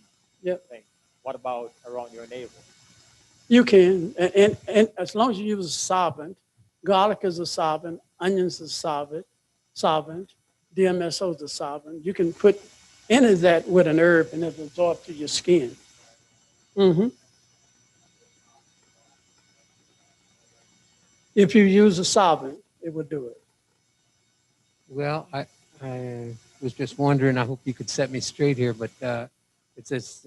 thing. What about around your navel? You can, and as long as you use a solvent, garlic is a solvent, onions is a solvent, DMSO is a solvent. You can put any of that with an herb and it'll absorb to your skin. Mm-hmm. If you use a solvent, it would do it. Well, I was just wondering, I hope you could set me straight here, but it says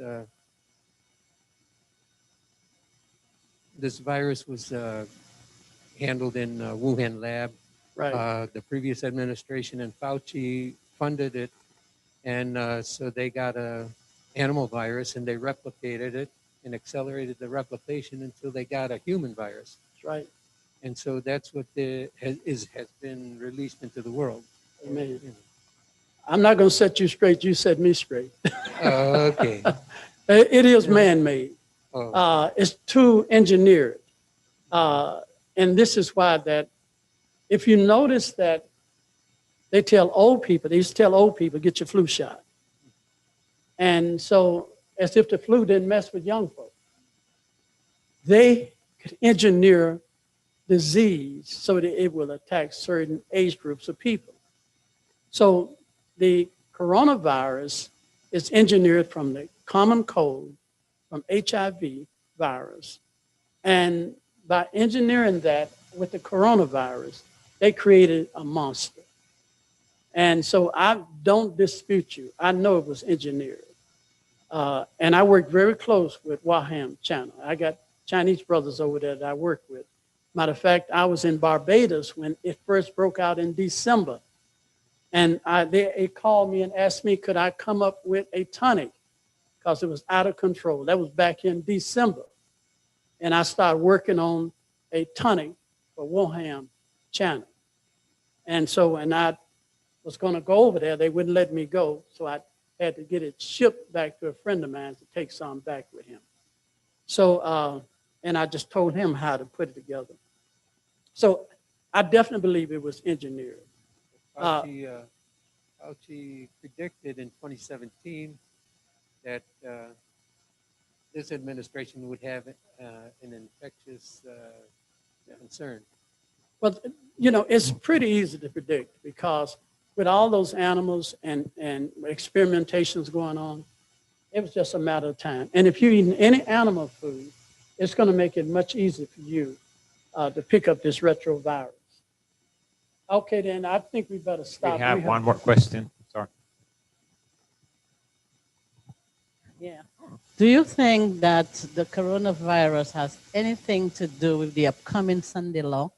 this virus was handled in Wuhan lab. Right. The previous administration and Fauci funded it, and so they got a animal virus and they replicated it and accelerated the replication until they got a human virus. That's right. And so that's what has been released into the world. Amen. I'm not going to set you straight. You set me straight. Okay. It is man-made. Oh. It's too engineered. And this is why that if you notice that they tell old people, they used to tell old people, get your flu shot. And so as if the flu didn't mess with young folks. They could engineer disease so that it will attack certain age groups of people. So the coronavirus is engineered from the common cold, from HIV virus. And by engineering that with the coronavirus, they created a monster. And so I don't dispute you. I know it was engineered. And I worked very close with Waham China. I got Chinese brothers over there that I work with. Matter of fact, I was in Barbados when it first broke out in December. And they called me and asked me, could I come up with a tonic? Because it was out of control. That was back in December. And I started working on a tonic for Wuhan, China. And so, and I was going to go over there. They wouldn't let me go, so I had to get it shipped back to a friend of mine to take some back with him. So, and I just told him how to put it together. So I definitely believe it was engineered. Fauci predicted in 2017 that this administration would have an infectious concern. Well, you know, it's pretty easy to predict because with all those animals and experimentations going on, it was just a matter of time. And if you're eating any animal food, it's going to make it much easier for you to pick up this retrovirus. Okay, then I think we better stop. We have one more question. Sorry. Yeah. Do you think that the coronavirus has anything to do with the upcoming Sunday law?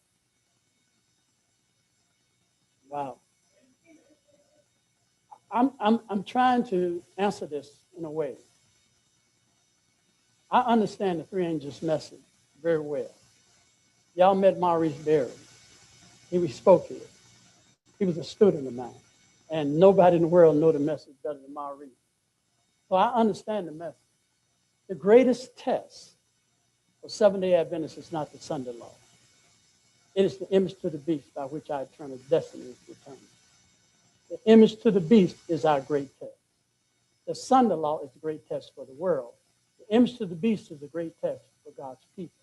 Wow. I'm trying to answer this in a way. I understand the three angels message very well. Y'all met Maurice Berry. He spoke here. He was a student of mine. And nobody in the world know the message better than Maurice. So I understand the message. The greatest test for Seventh-day Adventists is not the Sunday law. It is the image to the beast by which our eternal destiny is determined. The image to the beast is our great test. The Sunday law is the great test for the world. The image to the beast is a great test for God's people.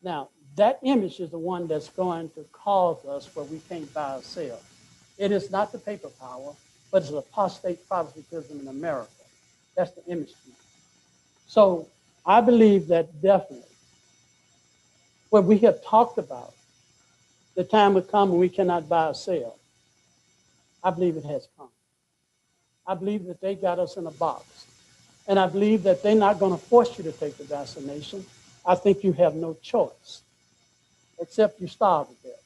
Now, that image is the one that's going to cause us where we can't buy or sell. It is not the paper power, but it's apostate Protestantism in America. That's the image. So I believe that definitely what we have talked about, the time will come when we cannot buy or sell. I believe it has come. I believe that they got us in a box. And I believe that they're not going to force you to take the vaccination. I think you have no choice, except you starve to death.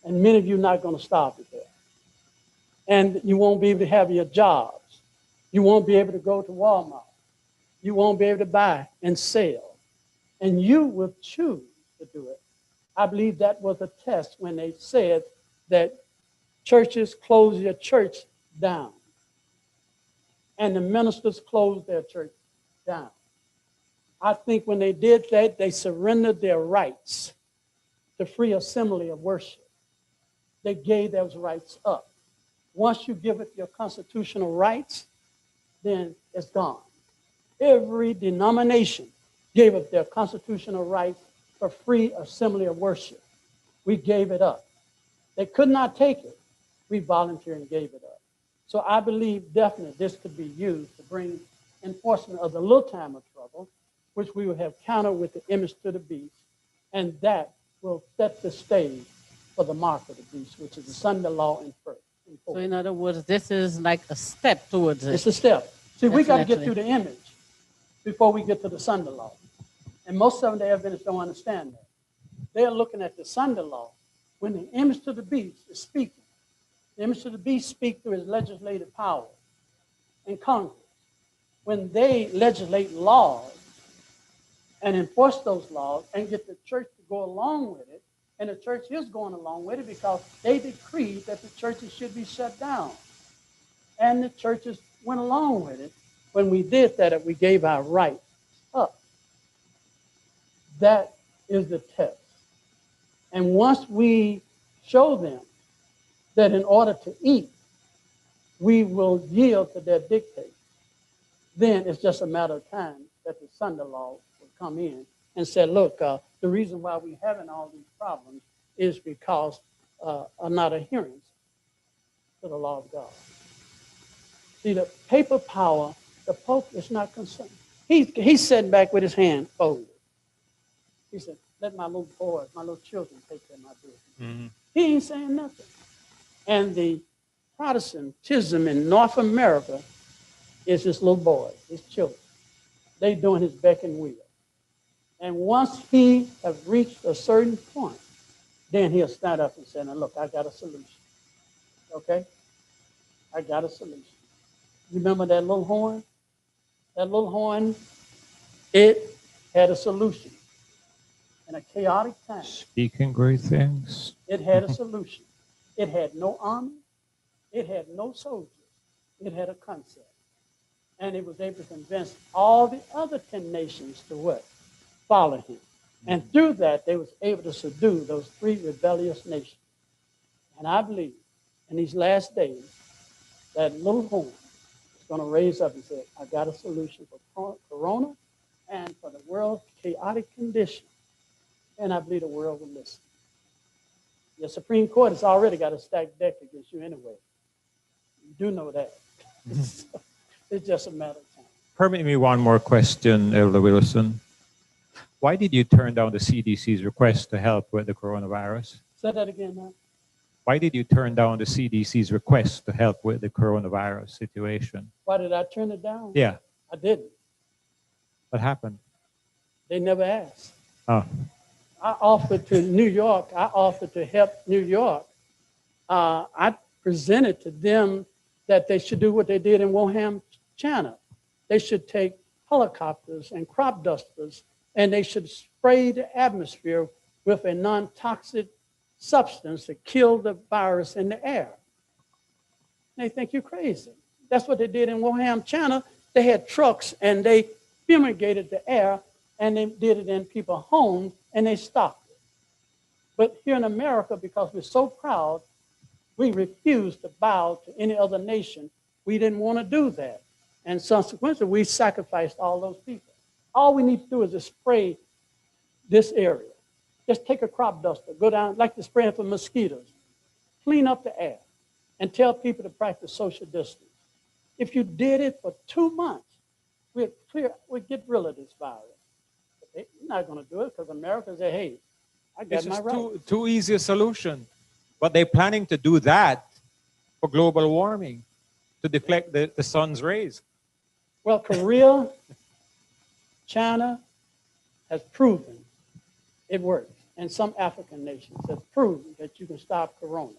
And many of you are not going to starve to death. And you won't be able to have your jobs. You won't be able to go to Walmart. You won't be able to buy and sell. And you will choose to do it. I believe that was a test when they said that churches close your church down. And the ministers closed their church down. I think when they did that, they surrendered their rights to free assembly of worship. They gave those rights up. Once you give it your constitutional rights, then it's gone. Every denomination gave up their constitutional rights for free assembly of worship. We gave it up. They could not take it. We volunteered and gave it up. So I believe definitely this could be used to bring enforcement of the little time of trouble, which we will have countered with the image to the beast, and that will set the stage for the mark of the beast, which is the Sunday law in first. So in other words, this is like a step towards it. It's a step. See, we got to get Definitely. through the image before we get to the Sunday law. And most Seventh-day Adventists don't understand that. They're looking at the Sunday law when the image to the beast is speaking. The image to the beast speaks through his legislative power in Congress. When they legislate laws and enforce those laws and get the church to go along with it, and the church is going along with it because they decreed that the churches should be shut down. And the churches went along with it. When we did that, we gave our rights up. That is the test. And once we show them that in order to eat, we will yield to their dictates, then it's just a matter of time that the Sunday law will come in and say, look, the reason why we're having all these problems is because of not adherence to the law of God. See, the paper power, the Pope is not concerned. He's sitting back with his hand folded. He said, let my little boys, my little children take care of my business. Mm-hmm. He ain't saying nothing. And the Protestantism in North America is his little boys, his children. They doing his beck and will. And once he has reached a certain point, then he'll stand up and say, now look, I got a solution. Okay? I got a solution. You remember that little horn? That little horn, it had a solution. In a chaotic time, Speaking great things. it had a solution. It had no army. It had no soldiers. It had a concept. And it was able to convince all the other 10 nations to what? Follow him. And through that, they was able to subdue those 3 rebellious nations. And I believe in these last days, that little horn is going to raise up and say, I got a solution for Corona and for the world's chaotic condition. And I believe the world will listen. The Supreme Court has already got a stacked deck against you anyway. You do know that. So it's just a matter of time. Permit me one more question, Elder Wilson. Why did you turn down the CDC's request to help with the coronavirus? Say that again now. Why did you turn down the CDC's request to help with the coronavirus situation? Why did I turn it down? Yeah. I didn't. What happened? They never asked. Oh. I offered to New York. I offered to help New York. I presented to them that they should do what they did in Wuhan, China. They should take helicopters and crop dusters, and they should spray the atmosphere with a non-toxic substance to kill the virus in the air. They think you're crazy. That's what they did in Wuhan, China. They had trucks, and they fumigated the air, and they did it in people's homes, and they stopped it. But here in America, because we're so proud, we refused to bow to any other nation. We didn't want to do that. And consequently, we sacrificed all those people. All we need to do is just spray this area. Just take a crop duster, go down, like the spraying for mosquitoes, clean up the air, and tell people to practice social distance. If you did it for 2 months, we'd get rid of this virus. But they're not going to do it because America said, hey, I got This my is right. too easy a solution. But they're planning to do that for global warming, to deflect the sun's rays. Well, Korea, China has proven it works. And some African nations have proven that you can stop corona.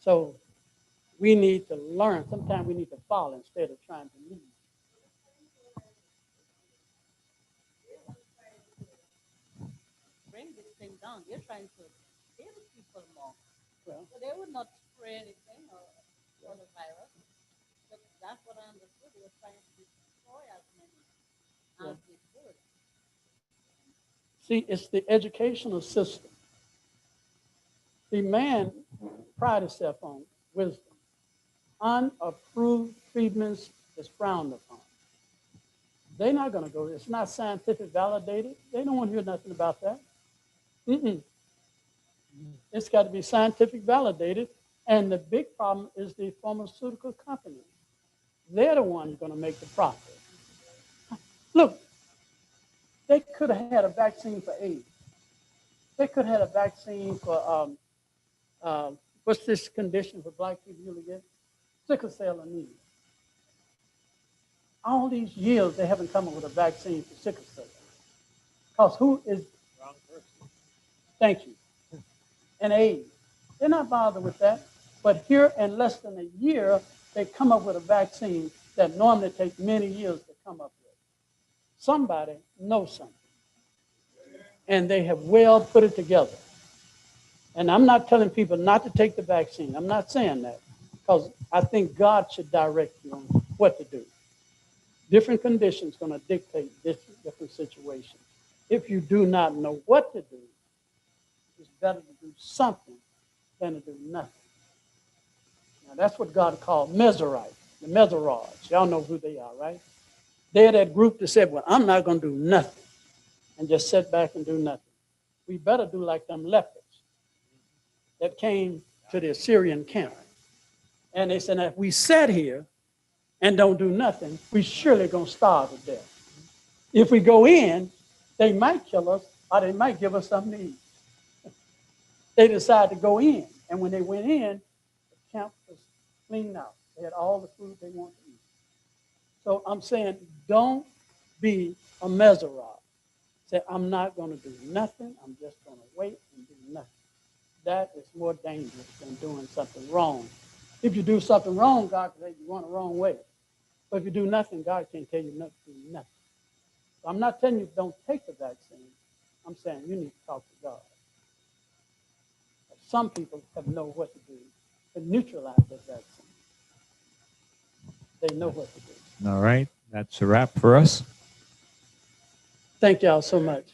So we need to learn. Sometimes we need to follow instead of trying to lead. Bring this thing down. You're trying to kill people more. Well, So they would not spray anything or the virus. But that's what I understood. They were trying to destroy as many as they could. see, it's the educational system. The man pride himself on wisdom. Unapproved treatments is frowned upon. They're not going to go. It's not scientific validated. They don't want to hear nothing about that. It's got to be scientific validated. And the big problem is the pharmaceutical companies. They're the ones going to make the profit. Look, they could have had a vaccine for AIDS. They could have had a vaccine for, what's this condition for black people usually get? Sickle cell anemia. All these years, they haven't come up with a vaccine for sickle cell. Because who is, Wrong person. thank you, and AIDS. They're not bothered with that. But here in less than a year, they come up with a vaccine that normally takes many years to come up with. Somebody knows something. And they have well put it together. And I'm not telling people not to take the vaccine. I'm not saying that. Because I think God should direct you on what to do. Different conditions going to dictate this different situation. If you do not know what to do, it's better to do something than to do nothing. Now, that's what God called Meserites, the Meseroids. Y'all know who they are, right? They're that group that said, well, I'm not going to do nothing and just sit back and do nothing. We better do like them lepers that came to the Assyrian camp. And they said, if we sit here and don't do nothing, we surely going to starve to death. If we go in, they might kill us or they might give us something to eat. They decided to go in. And when they went in, the camp was cleaned out. They had all the food they wanted to eat. So I'm saying, don't be a Meserot. Say, I'm not going to do nothing. I'm just going to wait and do nothing. That is more dangerous than doing something wrong. If you do something wrong, God can say you're going the wrong way. But if you do nothing, God can't tell you not to do nothing. So I'm not telling you don't take the vaccine. I'm saying you need to talk to God. some people have know what to do to neutralize that vaccine. They know what to do. All right. That's a wrap for us. Thank y'all so much.